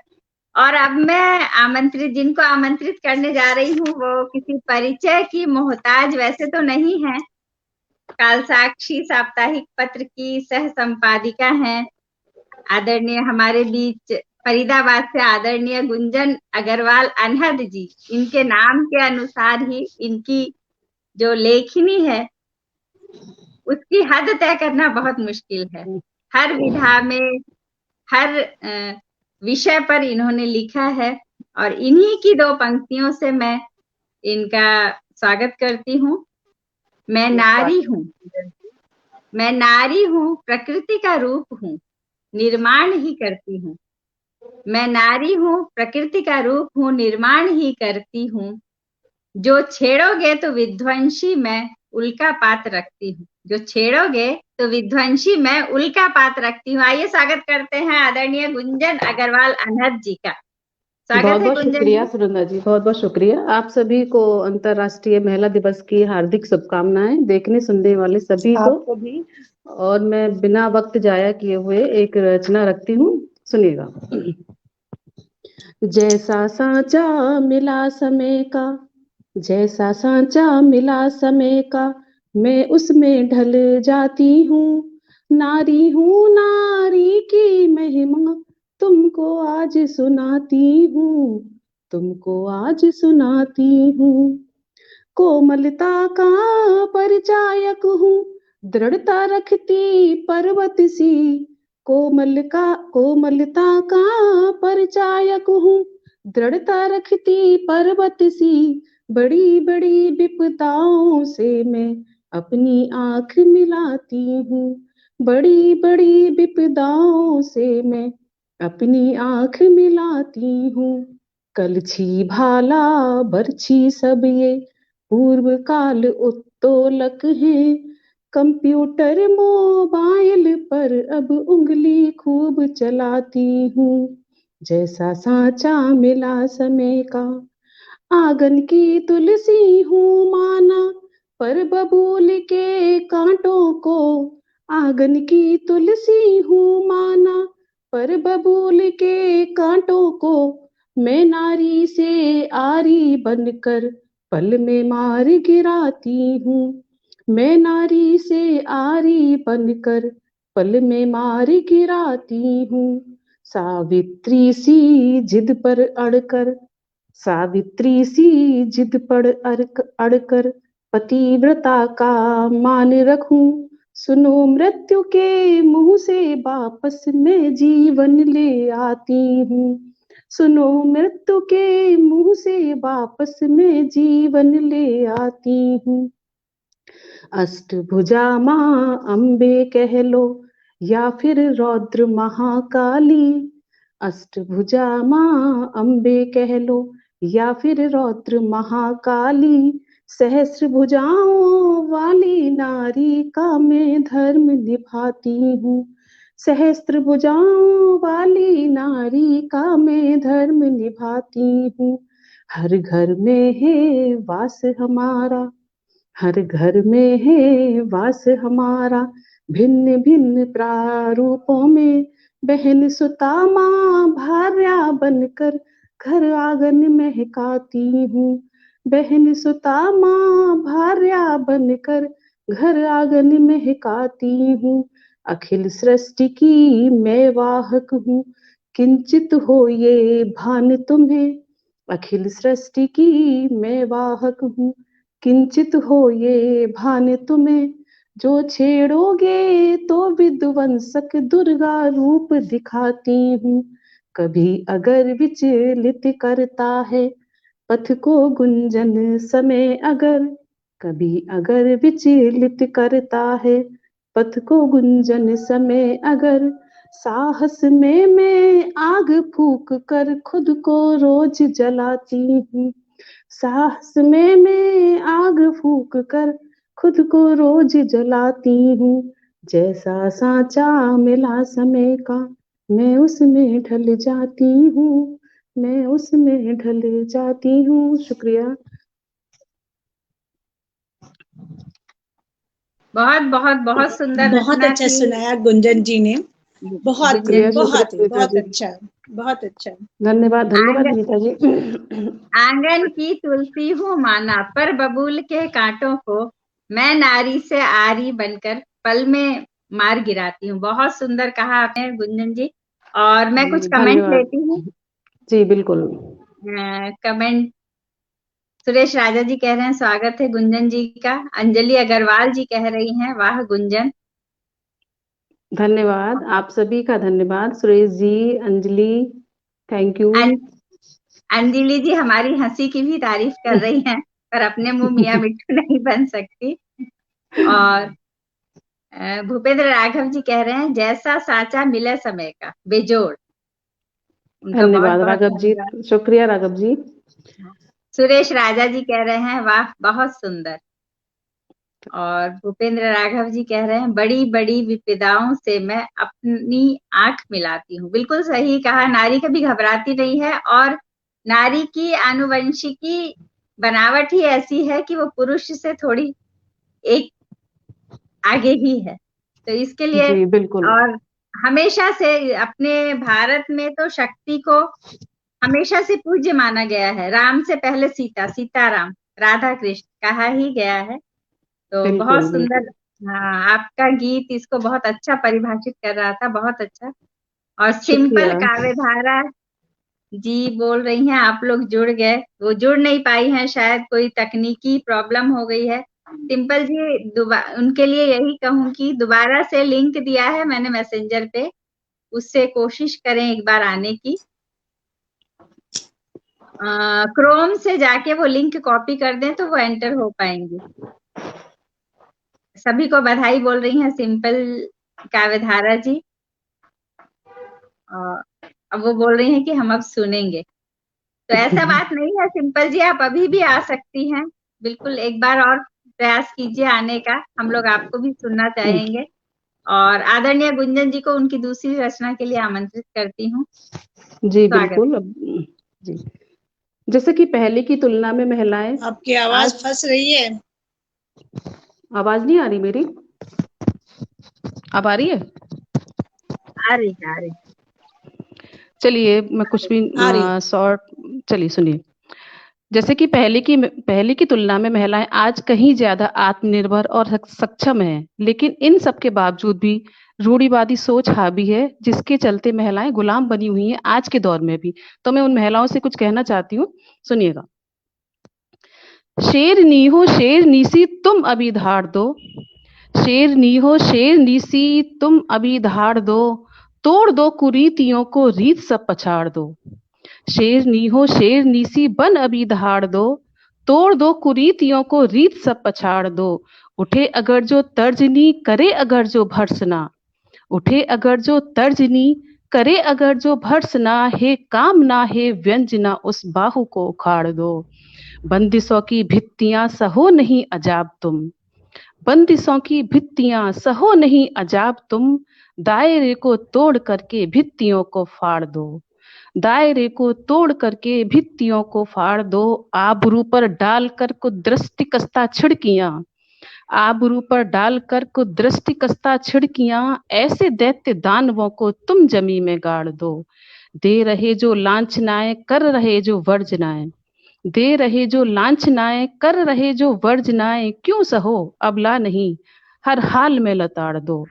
और अब मैं जिनको आमंत्रित करने जा रही हूँ वो किसी परिचय की मोहताज वैसे तो नहीं है। कालसाक्षी साप्ताहिक पत्र की सह संपादिका हैं। आदरणीय हमारे बीच फरीदाबाद से आदरणीय गुंजन अग्रवाल अनहद जी। इनके नाम के अनुसार ही इनकी जो लेखनी है उसकी हद तय करना बहुत मुश्किल है। हर विधा में, हर विषय पर इन्होंने लिखा है और इन्हीं की दो पंक्तियों से मैं इनका स्वागत करती हूँ। मैं नारी हूँ, मैं नारी हूँ, प्रकृति का रूप हूँ, निर्माण ही करती हूँ। मैं नारी हूँ, प्रकृति का रूप हूँ, निर्माण ही करती हूँ। जो छेड़ोगे तो विध्वंसी मैं उल्का पात रखती हूँ। जो छेड़ोगे तो विध्वंसी मैं उल्का पात रखती हूँ। आइए स्वागत करते हैं आदरणीय गुंजन अग्रवाल अनहद जी का। स्वागत बहुत है बहुत गुंजन शुक्रिया जी। सुनंदा जी, बहुत बहुत शुक्रिया। आप सभी को अंतर्राष्ट्रीय महिला दिवस की हार्दिक शुभकामनाएं, देखने सुनने वाले सभी को। आपको भी। और मैं बिना वक्त जाया किए हुए एक रचना रखती हूँ, सुनिएगा। जैसा सांचा मिला समय का, जैसा सांचा मिला समय का, मैं उसमें ढल जाती हूँ। नारी हूँ, नारी की महिमा तुमको आज सुनाती हूँ, तुमको आज सुनाती हूँ। कोमलता का परिचायक हूँ, दृढ़ता रखती पर्वत सी। कोमलता का परिचायक हूँ, दृढ़ता रखती पर्वत सी। बड़ी बड़ी विपदाओं से मैं अपनी आंख मिलाती हूँ, बड़ी बड़ी विपदाओं से मैं अपनी आंख मिलाती हूँ। कलछी भाला बरछी सब ये पूर्व काल उत्तोलक हैं। कंप्यूटर मोबाइल पर अब उंगली खूब चलाती हूँ। जैसा सांचा मिला समय का, आंगन की तुलसी हूँ माना, पर बबूल के कांटों को। आंगन की तुलसी हूँ माना, पर बबूल के कांटों को। मैं नारी से आरी बनकर पल में मार गिराती हूँ। मैं नारी से आरी बनकर पल में मार गिराती हूँ। सावित्री सी जिद पर अड़कर, सावित्री सी जिद पर अड़कर पतिव्रता का मान रखूं। सुनो मृत्यु के मुंह से वापस मैं जीवन ले आती हूँ। सुनो मृत्यु के मुंह से वापस मैं जीवन ले आती हूँ। अष्टभुजा माँ अम्बे कह लो या फिर रौद्र महाकाली। अष्टभुजा माँ अम्बे कह लो या फिर रौद्र महाकाली। सहस्र भुजाओं वाली नारी का मैं धर्म निभाती हूँ। सहस्त्र भुजाओं वाली नारी का मैं धर्म निभाती हूँ। हर घर में है वास हमारा, हर घर में है वास हमारा, भिन्न भिन्न प्रारूपों में। बहन सुता माँ भार्या बनकर घर आंगन महकाती हूँ। बहन सुता माँ भार्या बनकर घर आंगन महकाती हूँ। अखिल सृष्टि की मैं वाहक हूँ, किंचित हो ये भान तुम्हें। अखिल सृष्टि की मैं वाहक हूँ, किंचित हो ये भान तुम्हें। जो छेड़ोगे तो विध्वंसक दुर्गा रूप दिखाती हूँ। कभी अगर विचलित करता है पथ को गुंजन समय अगर, कभी अगर विचलित करता है पथ को गुंजन समय अगर। साहस में मैं आग फूक कर खुद को रोज जलाती हूँ। साहस में मैं आग फूक कर खुद को रोज जलाती हूँ। जैसा सांचा मिला समय का, मैं उसमें ढल जाती हूँ, मैं उसमें ढल जाती हूँ। शुक्रिया। बहुत बहुत बहुत सुंदर बहुत रचना अच्छा थी सुनाया गुंजन जी ने, बहुत गुंजन जी। बहुत शुक्रिया बहुत जी। अच्छा। बहुत अच्छा। धन्यवाद धन्यवाद आंगन गीता जी। आंगन की तुलसी हूँ माना, पर बबूल के कांटों को मैं नारी से आरी बनकर पल में मार गिराती हूँ। बहुत सुंदर कहा आपने गुंजन जी। और मैं कुछ कमेंट धन्यवाद लेती हूँ। जी, बिल्कुल। कमेंट सुरेश राजा जी कह रहे हैं स्वागत है गुंजन जी का। अंजलि अग्रवाल जी कह रही हैं वाह गुंजन। धन्यवाद, आप सभी का धन्यवाद। Suresh ji, Anjali, thank you. अंजलि जी हमारी हंसी की भी तारीफ कर रही हैं, पर अपने मुंह मियां मिट्ठू नहीं बन सकती। और भूपेंद्र राघव जी कह रहे हैं जैसा साचा मिले समय का बेजोड़। उनका बहुत धन्यवाद बहुत राघव जी, धन्यवाद। शुक्रिया राघव जी। सुरेश राजा जी कह रहे हैं वाह बहुत सुंदर। और भूपेंद्र राघव जी कह रहे हैं बड़ी बड़ी विपदाओं से मैं अपनी आंख मिलाती हूँ। बिल्कुल सही कहा, नारी कभी घबराती नहीं है। और नारी की आनुवंशिकी बनावट ही ऐसी है कि वो पुरुष से थोड़ी एक आगे ही है। तो इसके लिए जी बिल्कुल। और हमेशा से अपने भारत में तो शक्ति को हमेशा से पूज्य माना गया है। राम से पहले सीता, सीताराम, राधा कृष्ण कहा ही गया है। तो बहुत बिल्कुल सुंदर। बिल्कुल। हाँ, आपका गीत इसको बहुत अच्छा परिभाषित कर रहा था, बहुत अच्छा। और सिंपल शुक्रिया। काव्यधारा जी बोल रही हैं आप लोग जुड़ गए, वो जुड़ नहीं पाई हैं, शायद कोई तकनीकी प्रॉब्लम हो गई है। सिंपल जी उनके लिए यही कहूँ कि दोबारा से लिंक दिया है मैंने मैसेंजर पे, उससे कोशिश करें एक बार आने की। क्रोम से जाके वो लिंक कॉपी कर दें तो वो एंटर हो पाएंगे। सभी को बधाई बोल रही हैं सिंपल काव्यधारा जी। अब वो बोल रही हैं कि हम अब सुनेंगे। तो ऐसा बात नहीं है सिंपल जी, आप अभी भी आ सकती हैं। बिल्कुल एक बार और प्रयास कीजिए आने का, हम लोग आपको भी सुनना चाहेंगे। और आदरणीय गुंजन जी को उनकी दूसरी रचना के लिए आमंत्रित करती हूँ। जी स्वागत। बिल्कुल। जी, जैसे कि पहले की तुलना में महिलाएं, आपकी आवाज फंस रही है। आवाज नहीं आ रही मेरी? अब आ रही है? आ रही है, आ रही। चलिए मैं कुछ भी आ रही। शॉर्ट, चलिए सुनिए। जैसे कि पहले की तुलना में महिलाएं आज कहीं ज्यादा आत्मनिर्भर और सक्षम हैं, लेकिन इन सब के बावजूद भी रूढ़िवादी सोच हावी है, जिसके चलते महिलाएं गुलाम बनी हुई हैं आज के दौर में भी। तो मैं उन महिलाओं से कुछ कहना चाहती हूँ, सुनिएगा। शेरनी हो शेरनी सी तुम अभी धाड़ दो, शेरनी हो शेरनी सी तुम अभी धाड़ दो, तोड़ दो कुरीतियों को रीत सब पछाड़ दो। शेरनी हो शेरनी सी बन अभी दहाड़ दो, तोड़ दो कुरीतियों को रीत सब पछाड़ दो। उठे अगर जो तर्जनी करे अगर जो भर्सना, उठे अगर जो तर्जनी करे अगर जो भर्सना, हे कामना हे व्यंजना उस बाहु को उखाड़ दो। बंदिशों की भित्तियां सहो नहीं अजाब तुम, बंदिशों की भित्तियां सहो नहीं अजाब तुम, दायरे को तोड़ करके भित्तियों को फाड़ दो। दायरे को तोड़ करके भित्तियों को फाड़ दो। आबरू पर डालकर को दृष्टि कसता छिड़कियां, आबरू पर डालकर को दृष्टि कसता छिड़कियां, ऐसे दैत्य दानवों को तुम जमी में गाड़ दो। दे रहे जो लांछनाएं कर रहे जो वर्जनाएं, दे रहे जो लांछनाएं कर रहे जो वर्जनाएं, क्यों सहो अबला नहीं हर हाल में लताड़ दो।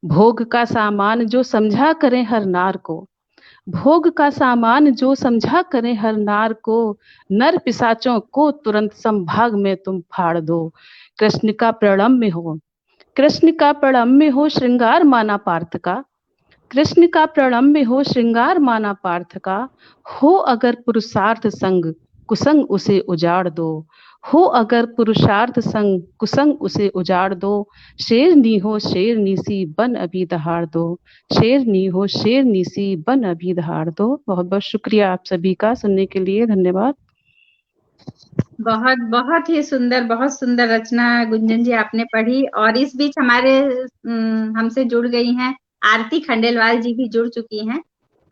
भोग का सामान जो समझा करें हर नार को, भोग का सामान जो समझा करें हर नार को, नर पिशाचों को तुरंत संभाग में तुम फाड़ दो। कृष्ण का प्रणम्य हो, कृष्ण का प्रणम्य हो श्रृंगार माना पार्थ का, कृष्ण का प्रणम्य हो श्रृंगार माना पार्थ का। हो अगर पुरुषार्थ संग कुसंग उसे उजाड़ दो, हो अगर पुरुषार्थ संग कुसंग उसे उजाड़ दो। शेरनी हो शेरनी सी बन अभी दहाड़ दो, शेरनी हो शेरनी सी बन अभी दहाड़ दो। बहुत बहुत शुक्रिया आप सभी का, सुनने के लिए धन्यवाद। बहुत बहुत ही सुंदर, बहुत सुंदर रचना गुंजन जी आपने पढ़ी। और इस बीच हमारे हमसे जुड़ गई हैं आरती खंडेलवाल जी भी जुड़ चुकी हैं।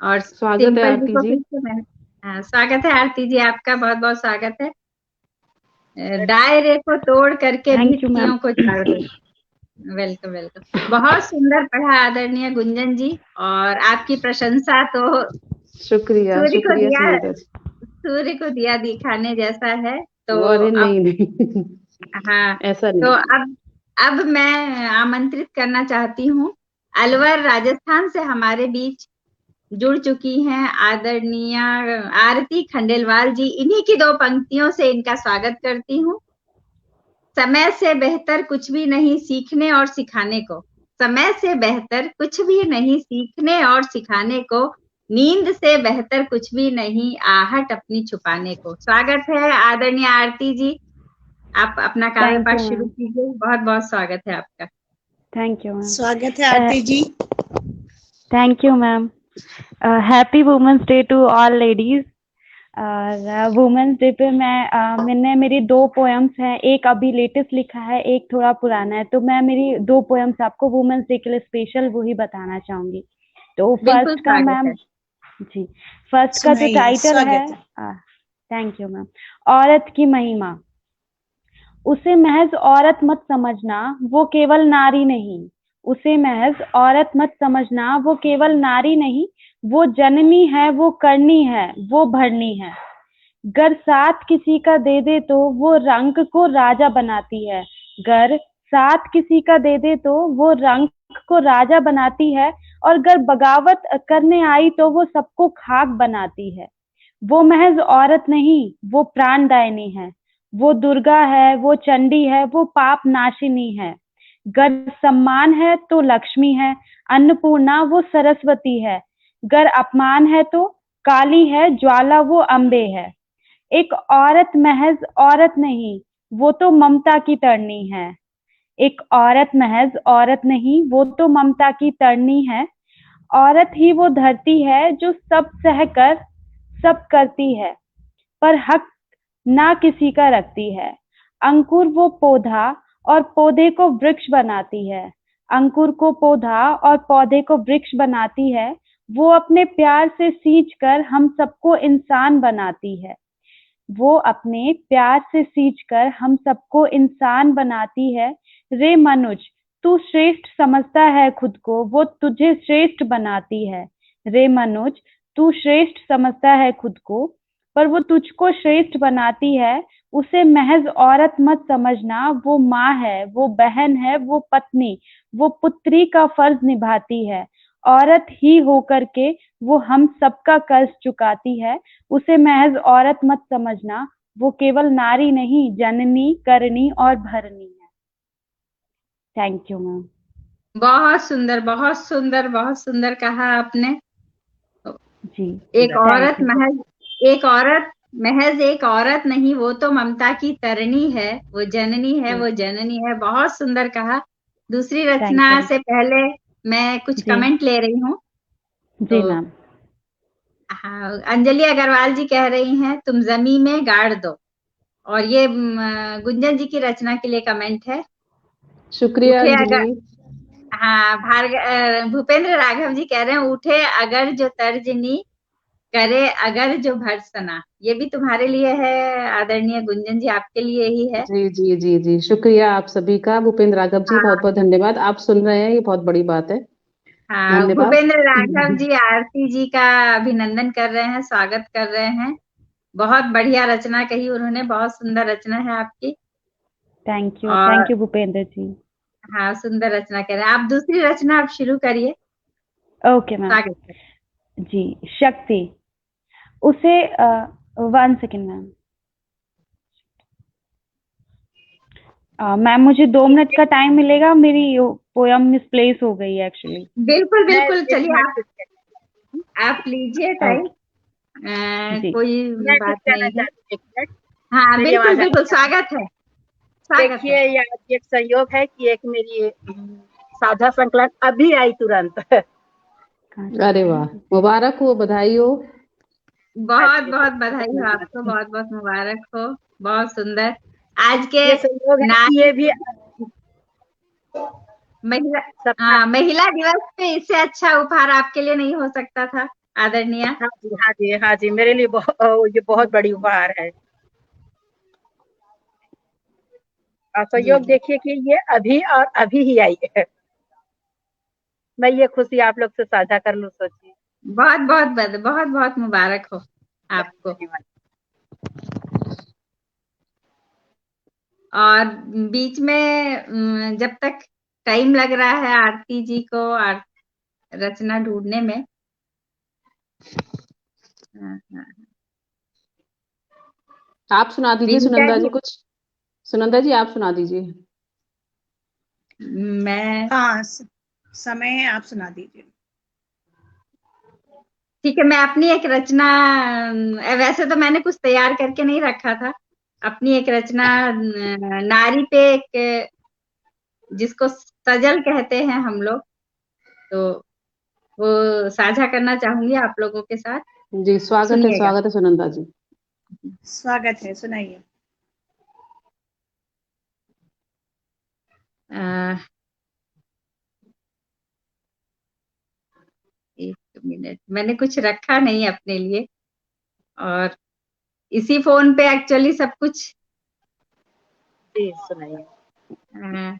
और स्वागत है सिंपल जी आरती को जी। फिर से मैं स्वागत है आरती जी, आपका बहुत बहुत स्वागत है। दायरे को तोड़ करके थैंक यू मैम। भित्तियों को झाड़ दो। Welcome welcome. बहुत सुंदर पढ़ा आदरणीय गुंजन जी, और आपकी प्रशंसा तो शुक्रिया सूर्य को शुक्रिया दिया सुनीता जी। सूर्य को दिया दिखाने जैसा है। तो अरे अब नहीं नहीं हाँ, ऐसा तो नहीं। अब मैं आमंत्रित करना चाहती हूँ, अलवर राजस्थान से हमारे बीच जुड़ चुकी हैं आदरणीय आरती खंडेलवाल जी। इन्हीं की 2 पंक्तियों से इनका स्वागत करती हूँ। समय से बेहतर कुछ भी नहीं सीखने और सिखाने को, समय से बेहतर कुछ भी नहीं सीखने और सिखाने को, नींद से बेहतर कुछ भी नहीं आहट अपनी छुपाने को। स्वागत है आदरणीय आरती जी, आप अपना कार्यपाठ शुरू कीजिए। बहुत बहुत स्वागत है आपका। Thank you ma'am. स्वागत है Aarti ji. Thank you ma'am. Happy women's day to all ladies. Women's day पे मैंने मेरी 2 पोएम्स हैं, एक अभी लेटेस्ट लिखा है, एक थोड़ा पुराना है, तो मैं मेरी 2 पोएम्स आपको वुमेन्स डे के लिए स्पेशल वो ही बताना चाहूंगी। तो बिल्कुल फर्स्ट का स्वागत मैम है। जी, फर्स्ट का जो सुनाइए, टाइटल है, स्वागत है। Thank you ma'am. औरत की महिमा। उसे महज औरत मत समझना, वो केवल नारी नहीं। उसे महज औरत मत समझना, वो केवल नारी नहीं, वो जननी है, वो करनी है, वो भरनी है। गर साथ किसी का दे दे तो वो रंक को राजा बनाती है। गर साथ किसी का दे दे तो वो रंक को राजा बनाती है, और गर बगावत करने आई तो वो सबको खाक बनाती है। वो महज औरत नहीं, वो प्राणदायिनी है। वो दुर्गा है, वो चंडी है, वो पाप नाशिनी है। गर सम्मान है तो लक्ष्मी है, अन्नपूर्णा वो सरस्वती है। गर अपमान है तो काली है, ज्वाला वो अम्बे है। एक औरत महज औरत नहीं, वो तो ममता की तरनी है। एक औरत महज औरत नहीं, वो तो ममता की तरनी है। औरत ही वो धरती है जो सब सहकर सब करती है, पर हक ना किसी का रखती है। अंकुर वो पौधा और पौधे को वृक्ष बनाती है। अंकुर को पौधा और पौधे को वृक्ष बनाती है। वो अपने प्यार से सींच कर हम सबको इंसान बनाती है। वो अपने प्यार से सींचकर हम सबको इंसान बनाती है। रे मनुज, तू श्रेष्ठ समझता है खुद को, वो तुझे श्रेष्ठ बनाती है। रे मनुज, तू श्रेष्ठ समझता है खुद को, पर वो तुझको श्रेष्ठ बनाती है। उसे महज औरत मत समझना, वो माँ है, वो बहन है, वो पत्नी, वो पुत्री का फर्ज निभाती है। औरत ही होकर के वो हम सबका कर्ज चुकाती है। उसे महज औरत मत समझना, वो केवल नारी नहीं, जननी, करनी और भरनी है। Thank you ma'am. बहुत सुंदर, बहुत सुंदर, बहुत सुंदर कहा आपने। जी, एक औरत महज एक औरत नहीं, वो तो ममता की तरनी है, वो जननी है, वो जननी है। बहुत सुंदर कहा। दूसरी रचना थैंक यू। से पहले मैं कुछ जी कमेंट ले रही हूँ। जी तो मैम। हाँ, अंजलि अग्रवाल जी कह रही हैं, तुम जमी में गाड़ दो। और ये गुंजन जी की रचना के लिए कमेंट है। शुक्रिया उठे अंजलि। अगर हाँ, भूपेंद्र राघव जी कह रहे हैं, उठे अगर जो तर्जनी, करे अगर जो भर्त्सना। ये भी तुम्हारे लिए है आदरणीय गुंजन जी, आपके लिए ही है। जी जी जी जी, शुक्रिया आप सभी का। भूपेंद्र राघव जी बहुत हाँ बहुत धन्यवाद। आप सुन रहे हैं, ये बहुत बड़ी बात है। हाँ, धन्यवाद। भूपेंद्र राघव जी आरती जी का अभिनंदन कर रहे हैं, स्वागत कर रहे हैं। बहुत बढ़िया रचना कही उन्होंने, बहुत सुंदर रचना है आपकी। और थैंक यू भूपेंद्र जी। हाँ, सुंदर रचना कह रहे हैं आप। दूसरी रचना आप शुरू करिए। Okay ma'am. स्वागत है। जी, शक्ति। उसे 1 सेकेंड मैम। मैम मुझे 2 मिनट का टाइम मिलेगा, मेरी पोयम मिसप्लेस हो गई है एक्चुअली। बिल्कुल बिल्कुल, चलिए आप लीजिए टाइम। जी कोई मैं कुछ बात कहना नहीं है। चाहती हूँ, एक मिनट। हाँ मेरी बिल्कुल आवाज आ बिल्कुल, रही है? स्वागत है, स्वागत देखिए, है। ये आज एक संयोग है कि एक मेरी साझा संकलन अभी आई तुरंत। अरे वाह, मुबारक हो, बधाई हो। बहुत बहुत बधाई हो आपको, बहुत बहुत मुबारक हो। बहुत सुंदर। आज के ये संयोग है कि नारी ये भी महिला सपना। महिला दिवस पे इससे अच्छा उपहार आपके लिए नहीं हो सकता था आदरणीय। हाँ जी, हाँ जी, हाँ जी, मेरे लिए ये बहुत बड़ी उपहार है। और संयोग देखिए कि ये अभी और अभी ही आई है। मैं ये खुशी आप लोग से साझा कर लूं सोची। बहुत बहुत बहुत बहुत मुबारक हो आपको। और बीच में जब तक टाइम लग रहा है आरती जी को रचना ढूंढने में, आप सुना दीजिए विनीता सुनंदा जी। जी कुछ। सुनंदा जी आप सुना दीजिए। मैं हाँ, समय है, आप सुना दीजिए। ठीक है, मैं अपनी एक रचना, वैसे तो मैंने कुछ तैयार करके नहीं रखा था, अपनी एक रचना नारी पे, एक जिसको सजल कहते हैं हम लोग, तो वो साझा करना चाहूंगी आप लोगों के साथ। जी स्वागत सुनिएगा। है सुनंदा जी। स्वागत है, सुनाइए। एक मिनट, मैंने कुछ रखा नहीं अपने लिए, और इसी फोन पे एक्चुअली सब कुछ। जी सुनाइए।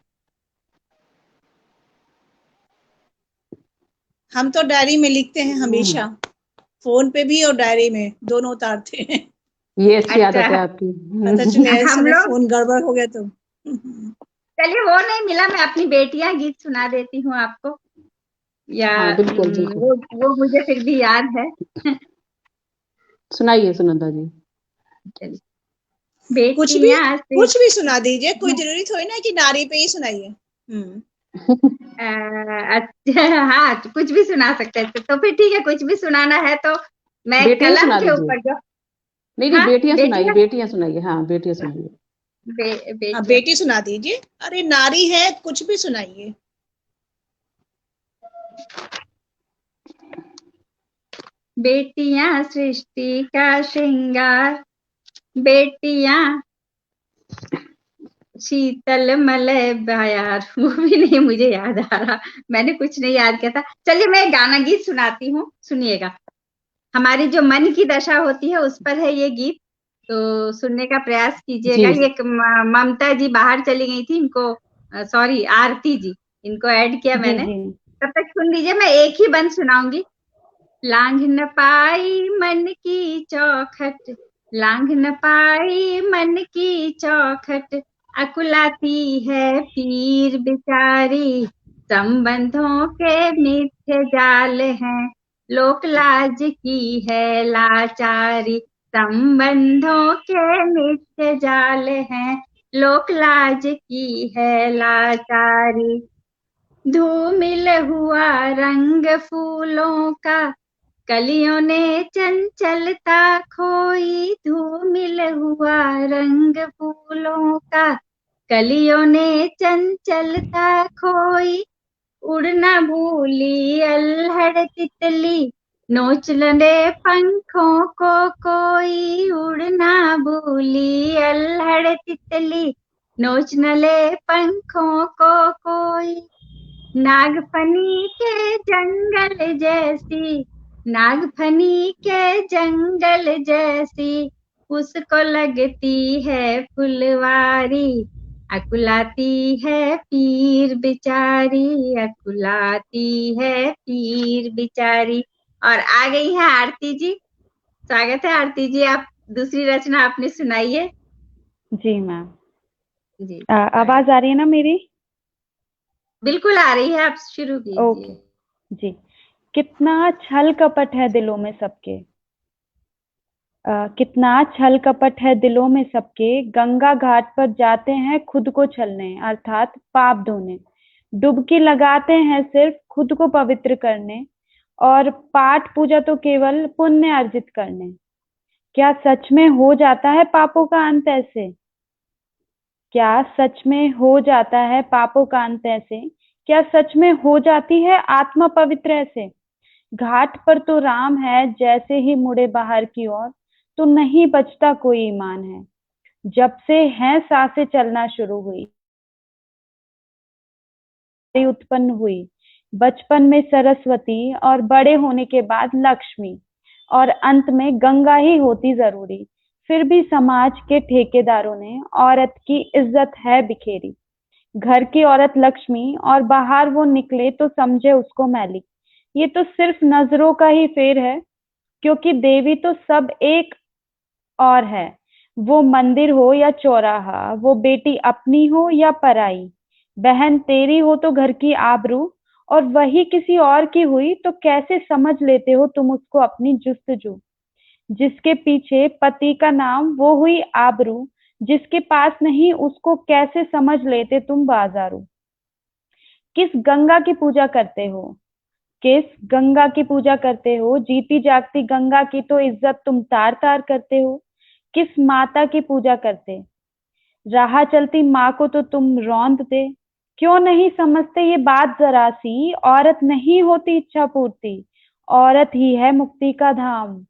हम तो डायरी में लिखते हैं हमेशा, फोन पे भी और डायरी में दोनों उतारते हैं। ये अच्छी अच्छा, आदत है आपकी। पता चले ऐसे हम समय लोग, फोन गड़बड़ हो गया तो। चलिए वो नहीं मिला, मैं अपनी बेटियां गीत सुना देती हूँ आपको, या हाँ बिल्कुल बिल्कुल, वो मुझे फिर भी याद है। सुनाइए सुनंदा जी। बेटियां से कुछ भी सुना दीजिए, कोई जरूरी थोड़ी ना कि नारी पे ही सुनाइए। अच्छा, हाँ कुछ भी सुना सकते हैं, तो फिर ठीक है, कुछ भी सुनाना है तो मैं बेटियां कलम सुना के दीजिए। ऊपर जो, नहीं हाँ बेटियां सुनाइए, बेटियां, बेटियां सुनाइए, हाँ बेटियां सुनाइए। हाँ, बेटियां, बेटी सुना दीजिए। अरे नारी है, कुछ भी सुनाइए। बेटियां सृष्टि का श्रृंगार, बेटियां शीतल मलय बयार, वो भी नहीं मुझे याद आ रहा, मैंने कुछ नहीं याद किया था। चलिए मैं एक गाना गीत सुनाती हूँ, सुनिएगा। हमारी जो मन की दशा होती है उस पर है ये गीत, तो सुनने का प्रयास कीजिएगा। जी ये ममता जी बाहर चली गई थी, इनको सॉरी आरती जी, इनको ऐड किया जी मैंने। जी तब तक सुन लीजिए, मैं एक ही बंद सुनाऊंगी। लांघ न पाई मन की चौखट, लांघ न पाई मन की चौखट, अकुलाती है पीर बेचारी, संबंधों के मिथ्य जाल हैं, लोक लाज की है लाचारी, संबंधों के मिथ्य जाल हैं, लोक लाज की है लाचारी। धूमिल हुआ रंग फूलों का, कलियों ने चंचलता खोई, धूमिल हुआ रंग फूलों का, कलियों ने चंचलता खोई, उड़ना भूली अल्हड़ तितली, नोच ले पंखों को कोई, उड़ना भूली अल्हड़ तितली, नोच न ले पंखों को कोई। नागफनी के जंगल जैसी, नागफनी के जंगल जैसी, उसको लगती है फुलवारी, अकुलाती है पीर बिचारी, अकुलाती है पीर बिचारी। और आ गई है आरती जी, स्वागत है आरती जी, आप दूसरी रचना आपने सुनाइए। जी मैम। जी आवाज आ रही है ना मेरी? बिल्कुल आ रही है, आप शुरू ओके कीजिए। जी। कितना छल कपट है दिलों में सबके, कितना छल कपट है दिलों में सबके, गंगा घाट पर जाते हैं खुद को छलने अर्थात पाप धोने, डुबकी लगाते हैं सिर्फ खुद को पवित्र करने, और पाठ पूजा तो केवल पुण्य अर्जित करने। क्या सच में हो जाता है पापों का अंत ऐसे? क्या सच में हो जाता है पापों का अंत ऐसे? क्या सच में हो जाती है आत्मा पवित्र ऐसे? घाट पर तो राम है, जैसे ही मुड़े बाहर की ओर तो नहीं बचता कोई ईमान है। जब से है सांसें चलना शुरू हुई, उत्पन्न हुई, बचपन में सरस्वती और बड़े होने के बाद लक्ष्मी, और अंत में गंगा ही होती जरूरी। फिर भी समाज के ठेकेदारों ने औरत की इज्जत है बिखेरी। घर की औरत लक्ष्मी और बाहर वो निकले तो समझे उसको मैली। ये तो सिर्फ नजरों का ही फेर है, क्योंकि देवी तो सब एक और है। वो मंदिर हो या चौराहा, वो बेटी अपनी हो या पराई, बहन तेरी हो तो घर की आबरू, और वही किसी और की हुई तो कैसे समझ लेते हो तुम उसको अपनी जुस्तजू। जिसके पीछे पति का नाम वो हुई आबरू, जिसके पास नहीं उसको कैसे समझ लेते तुम बाजारू। किस गंगा की पूजा करते हो, किस गंगा की पूजा करते हो, जीती जागती गंगा की तो इज्जत तुम तार तार करते हो। किस माता की पूजा करते, राह चलती माँ को तो तुम रौंदते। क्यों नहीं समझते ये बात जरा सी, औरत नहीं होती इच्छा पूर्ति, औरत ही है मुक्ति का धाम।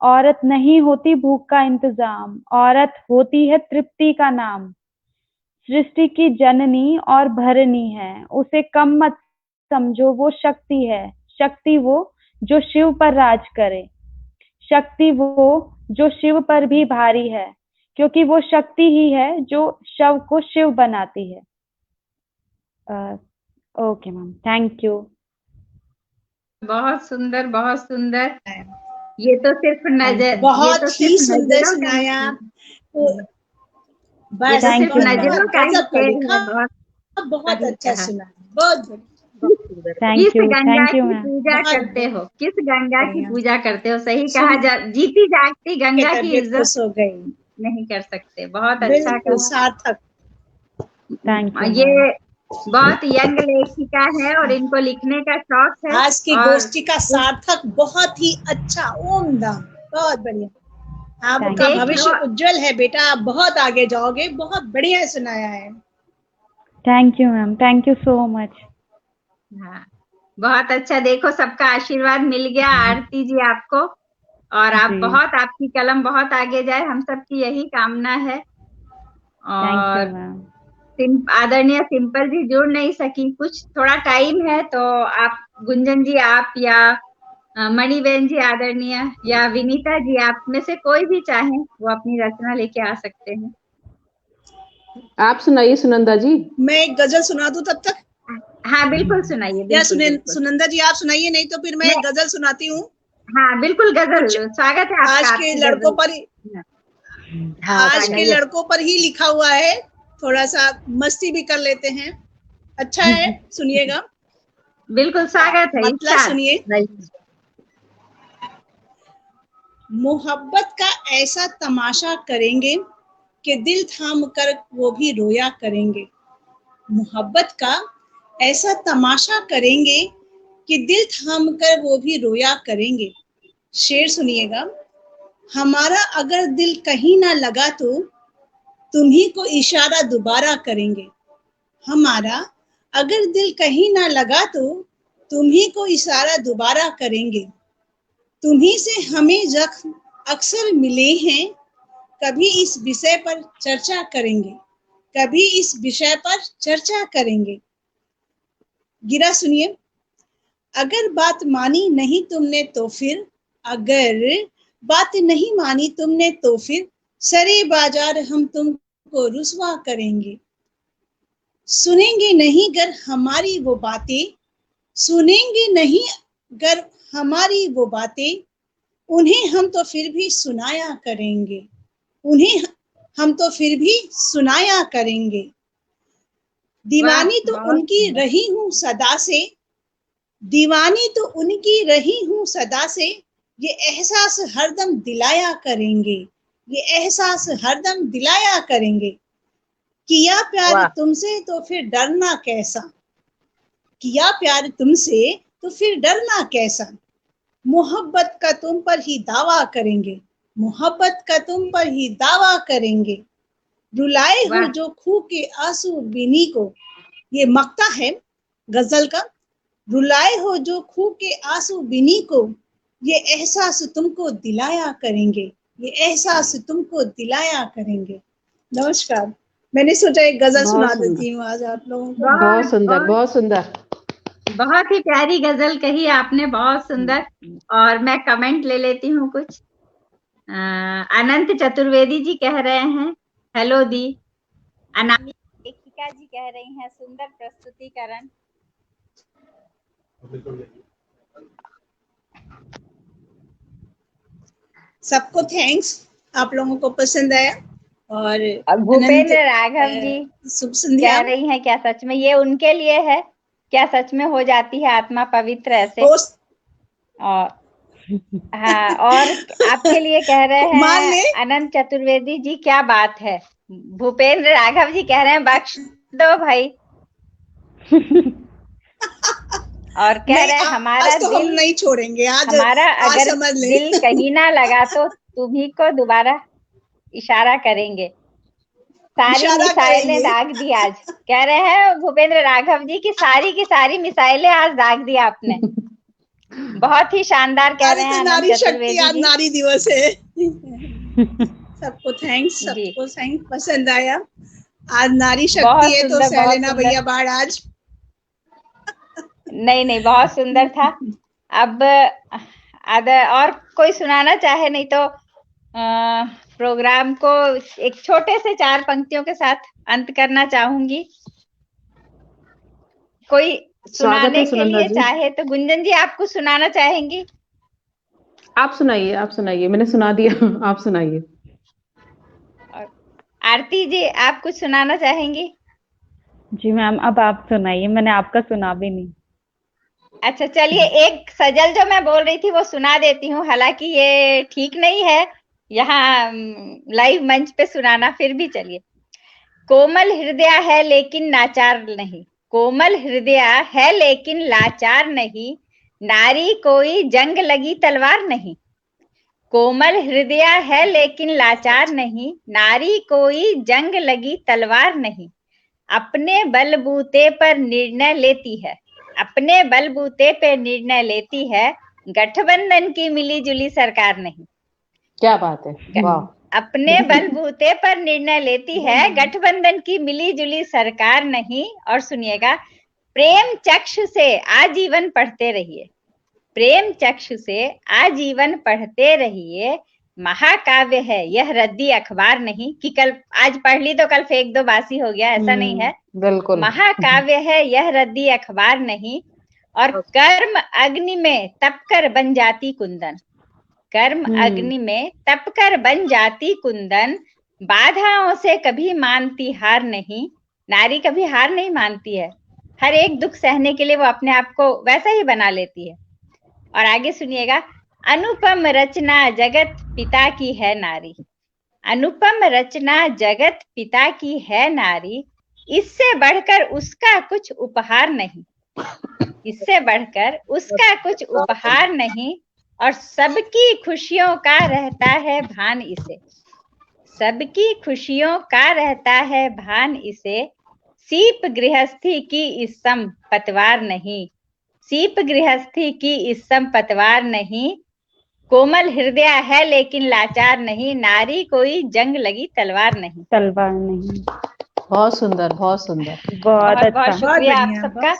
औरत नहीं होती भूख का इंतजाम, औरत होती है तृप्ति का नाम। सृष्टि की जननी और भरनी है, उसे कम मत समझो, वो शक्ति है। शक्ति वो जो शिव पर राज करे, शक्ति वो जो शिव पर भी भारी है, क्योंकि वो शक्ति ही है जो शव को शिव बनाती है। Okay ma'am, thank you. बहुत सुंदर, बहुत सुंदर। ये तो सिर्फ नजर, बहुत ये तो ही सिर्फ सुंदर नजरों का सुनाया। ये बस तो Thank सिर्फ you, ma'am. नजरों का ही गजब का खेल लिखा, है। बहुत बहुत सही अच्छा कहा। सुना, बहुत बढ़िया। Thank you, Ganga thank you की मैम। पूजा बहुत करते हो, किस गंगा की बढ़िया। पूजा करते हो? सही सुन कहा। जीती जागती के गंगा की तबीयत इज्जत खुश हो गई, नहीं कर सकते। बहुत अच्छा बिल्कुल कहा। सार्थक। थैंक यू ये मैम। बहुत यंग लेखिका है और इनको लिखने का शौक है। आज की और गोष्ठी का सार्थक बहुत ही अच्छा, उम्दा, बहुत बढ़िया। आपका Thank you. भविष्य उज्जवल है बेटा, आप बहुत आगे जाओगे। बहुत बढ़िया सुनाया है। Thank you ma'am, thank you so much. हाँ, बहुत अच्छा। देखो, सबका आशीर्वाद मिल गया आरती जी आपको, और आप जी। बहुत, आपकी कलम बहुत आगे जाए, हम सबकी यही कामना है। थैंक यू और मैम। आदरणीय सिंपल जी जुड़ नहीं सकी, कुछ थोड़ा टाइम है, तो आप गुंजन जी, आप या मणिबेन जी आदरणीय, या विनीता जी, आप में से कोई भी चाहे वो अपनी रचना लेके आ सकते हैं। आप सुनाइए सुनंदा जी। मैं एक गजल सुना दूं तब तक? हाँ बिल्कुल सुनाइए, या बिल्कुल। सुनंदा जी आप सुनाइए, नहीं तो फिर मैं एक गजल सुनाती हूँ। हाँ बिल्कुल, गजल। कुछ स्वागत है आपका। आज के लड़कों पर, आज के सुनाइए। लड़कों पर ही लिखा हुआ है, थोड़ा सा मस्ती भी कर लेते हैं। अच्छा है, सुनिएगा। बिल्कुल स्वागत है। मतलब सुनिए। मोहब्बत का ऐसा तमाशा करेंगे कि दिल थाम कर वो भी रोया करेंगे। मोहब्बत का ऐसा तमाशा करेंगे कि दिल थाम कर वो भी रोया करेंगे। शेर सुनिएगा। हमारा अगर दिल कहीं ना लगा तो तुम्ही को इशारा दोबारा करेंगे। हमारा अगर दिल कहीं ना लगा तो तुम्ही को इशारा दोबारा करेंगे। तुम्ही से हमें जख्म अक्सर मिले हैं, कभी इस विषय पर चर्चा करेंगे, कभी इस विषय पर चर्चा करेंगे। गिरा सुनिए। अगर बात मानी नहीं तुमने तो फिर, अगर बात नहीं मानी तुमने तो फिर सरे बाजार हम तुमको रुसवा करेंगे। सुनेंगे नहीं गर हमारी वो बातें, सुनेंगे नहीं गर हमारी वो बातें, उन्हें हम तो फिर भी सुनाया करेंगे, उन्हें हम तो फिर भी सुनाया करेंगे। दीवानी तो उनकी रही हूँ सदा से, दीवानी तो उनकी रही हूँ सदा से, ये एहसास हरदम दिलाया करेंगे, ये एहसास हरदम दिलाया करेंगे। किया प्यार तुमसे तो फिर डरना कैसा, किया प्यार तुमसे तो फिर डरना कैसा। मोहब्बत का तुम पर ही दावा करेंगे, मोहब्बत का तुम पर ही दावा करेंगे। रुलाए हो जो खू के आंसू बिनी को, ये मक्ता है गजल का। रुलाए हो जो खू के आंसू बिनी को, ये एहसास तुमको दिलाया करेंगे, ये एहसास तुमको दिलाया करेंगे। नमस्कार। मैंने सोचा एक गजल सुना देती हूँ आज आप लोगों को। बहुत सुंदर, बहुत सुंदर। बहुत ही प्यारी गजल कही आपने, बहुत सुंदर। और मैं कमेंट ले लेती हूँ कुछ। अनंत चतुर्वेदी जी कह रहे हैं, हेलो दी। अनामिका लेखिका जी कह रही हैं, सुंदर प्रस्तुतिकरण। सबको थैंक्स, आप लोगों को पसंद आया। और भूपेंद्र राघव जी शुभ संध्या। कह रही हैं क्या सच में ये उनके लिए है? क्या सच में हो जाती है आत्मा पवित्र ऐसे? और हाँ, और आपके लिए कह रहे हैं अनंत चतुर्वेदी जी, क्या बात है। भूपेंद्र राघव जी कह रहे हैं बख्श दो भाई। और कह रहे हैं हमारा तो दिल हम नहीं छोड़ेंगे आज, हमारा अगर समझ दिल कहीं ना लगा तो तुम्ही को दोबारा इशारा करेंगे। सारी मिसाइलें दाग दी आज, कह रहे हैं भूपेंद्र राघव जी की सारी मिसाइलें आज दाग दी आपने। बहुत ही शानदार कह रहे हैं नारी अनंत शक्ति, आज चतुर्वेदी। नारी दिवस है। सबको थैंक्स, सबको पसंद आया। आज नारी शक्ति है तो सह लेना भैया बाढ़ आज। नहीं, बहुत सुंदर था। अब और कोई सुनाना चाहे, नहीं तो प्रोग्राम को एक छोटे से 4 पंक्तियों के साथ अंत करना चाहूंगी। कोई सुनाने के लिए चाहे तो गुंजन जी आप कुछ सुनाना चाहेंगी? आप सुनाइए, मैंने सुना दिया, आप सुनाइए। आरती जी आप कुछ सुनाना चाहेंगी? जी मैम, अब आप सुनाइए, मैंने आपका सुना भी नहीं। अच्छा चलिए, एक सजल जो मैं बोल रही थी वो सुना देती हूँ, हालांकि ये ठीक नहीं है यहाँ लाइव मंच पे सुनाना, फिर भी चलिए। कोमल हृदय है लेकिन नाचार नहीं, कोमल हृदय है लेकिन लाचार नहीं, नारी कोई जंग लगी तलवार नहीं। कोमल हृदय है लेकिन लाचार नहीं, नारी कोई जंग लगी तलवार नहीं। अपने बलबूते पर निर्णय लेती है, अपने बलबूते पे निर्णय लेती है, गठबंधन की मिली जुली सरकार नहीं। क्या बात है, वाह। अपने बलबूते पर निर्णय लेती है, गठबंधन की मिली जुली सरकार नहीं। और सुनिएगा, प्रेम चक्षु से आजीवन पढ़ते रहिए, प्रेम चक्षु से आजीवन पढ़ते रहिए। महाकाव्य है यह रद्दी अखबार नहीं, कि कल आज पढ़ ली तो कल फेंक दो बासी हो गया, ऐसा नहीं है। बिल्कुल, महाकाव्य है यह रद्दी अखबार नहीं। और कर्म अग्नि में तपकर बन जाती कुंदन, कर्म अग्नि में तपकर बन जाती कुंदन, बाधाओं से कभी मानती हार नहीं। नारी कभी हार नहीं मानती है, हर एक दुख सहने के लिए वो अपने आप को वैसा ही बना लेती है। और आगे सुनिएगा, अनुपम रचना जगत पिता की है नारी, अनुपम रचना जगत पिता की है नारी, इससे बढ़कर उसका कुछ उपहार नहीं, इससे बढ़कर उसका कुछ उपहार नहीं। और सबकी खुशियों का रहता है भान इसे, सबकी खुशियों का रहता है भान इसे, सीप गृहस्थी की इस सम पतवार नहीं, सीप गृहस्थी की इस सम पतवार नहीं। कोमल हृदय है लेकिन लाचार नहीं, नारी कोई जंग लगी तलवार नहीं, तलवार नहीं। बहुत सुंदर, बहुत सुंदर, बहुत अच्छा, शुक्रिया आप सबका।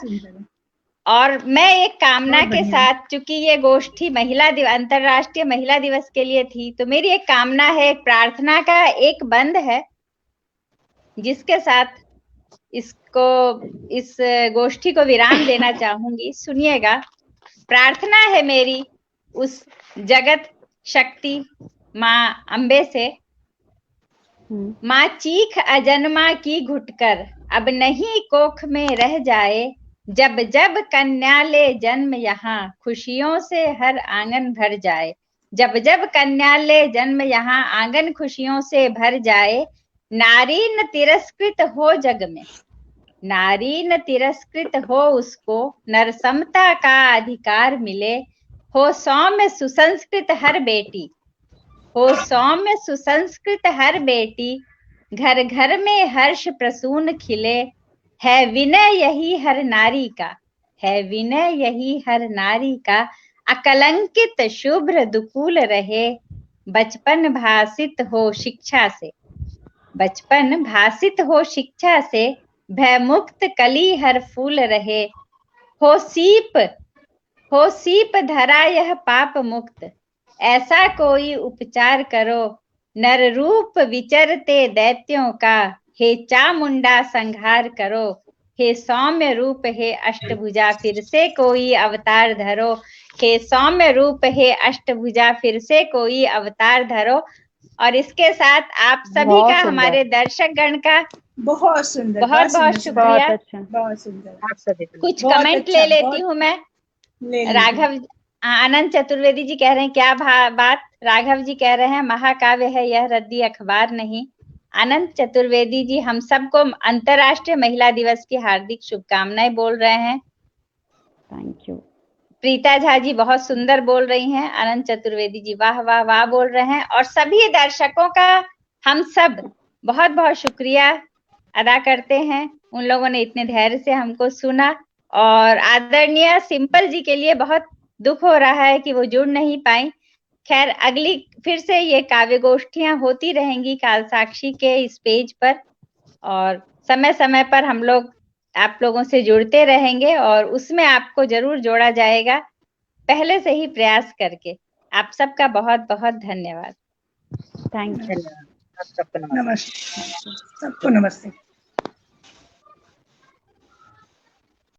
और मैं एक कामना के साथ, चूंकि ये गोष्ठी अंतरराष्ट्रीय महिला दिवस के लिए थी, तो मेरी एक कामना है, एक प्रार्थना का एक बंद है, जिसके साथ इस गोष्ठी को विराम देना चाहूंगी। सुनिएगा, प्रार्थना है मेरी उस जगत शक्ति माँ अम्बे से, माँ चीख अजन्मा की घुटकर अब नहीं कोख में रह जाए, जब जब कन्या ले जन्म यहाँ खुशियों से हर आंगन भर जाए, जब जब कन्या ले जन्म यहाँ आंगन खुशियों से भर जाए। नारी न तिरस्कृत हो जग में, नारी न तिरस्कृत हो उसको, नर समता का अधिकार मिले, हो सौम्य सुसंस्कृत हर बेटी, हो सौम्य सुसंस्कृत हर बेटी, घर घर में हर्ष प्रसून खिले, है विनय यही हर नारी का, है विनय यही हर नारी का, अकलंकित शुभ्र दुकूल रहे, बचपन भासित हो शिक्षा से, बचपन भासित हो शिक्षा से, भयमुक्त कली हर फूल रहे, हो सीप धरा यह पाप मुक्त, ऐसा कोई उपचार करो, नर रूप विचरते दैत्यों का, हे चामुंडा संहार करो, हे सौम्य रूप हे अष्टभुजा फिर से कोई अवतार धरो, हे सौम्य रूप हे अष्टभुजा, फिर से कोई अवतार धरो। और इसके साथ आप सभी बहुत का, सुंदर। हमारे दर्शक गण का बहुत सुंदर, बहुत बहुत सुंदर, शुक्रिया। बहुत अच्छा। बहुत सुंदर, आप सभी को। कुछ बहुत कमेंट अच्छा, ले लेती बहुत- हूँ मैं। ले लीजिए। राघव आनंद चतुर्वेदी जी कह रहे हैं क्या बात। राघव जी कह रहे हैं महाकाव्य है यह, रद्दी अखबार नहीं। आनंद चतुर्वेदी जी हम सबको अंतर्राष्ट्रीय महिला दिवस की हार्दिक शुभकामनाएं बोल रहे हैं। Thank you. प्रीता झा जी बहुत सुंदर बोल रही हैं। आनंद चतुर्वेदी जी वाह वाह वाह बोल रहे हैं। और सभी दर्शकों का हम सब बहुत बहुत शुक्रिया अदा करते हैं। उन लोगों ने इतने धैर्य से हमको सुना। और आदरणीय सिंपल जी के लिए बहुत दुख हो रहा है कि वो जुड़ नहीं पाई। खैर अगली फिर से ये काव्य गोष्ठियां होती रहेंगी काल साक्षी के इस पेज पर, और समय समय पर हम लोग आप लोगों से जुड़ते रहेंगे और उसमें आपको जरूर जोड़ा जाएगा, पहले से ही प्रयास करके। आप सबका बहुत बहुत धन्यवाद। Thank you. धन्यवाद। आप सबको नमस्कार। नमस्ते, सबको नमस्ते।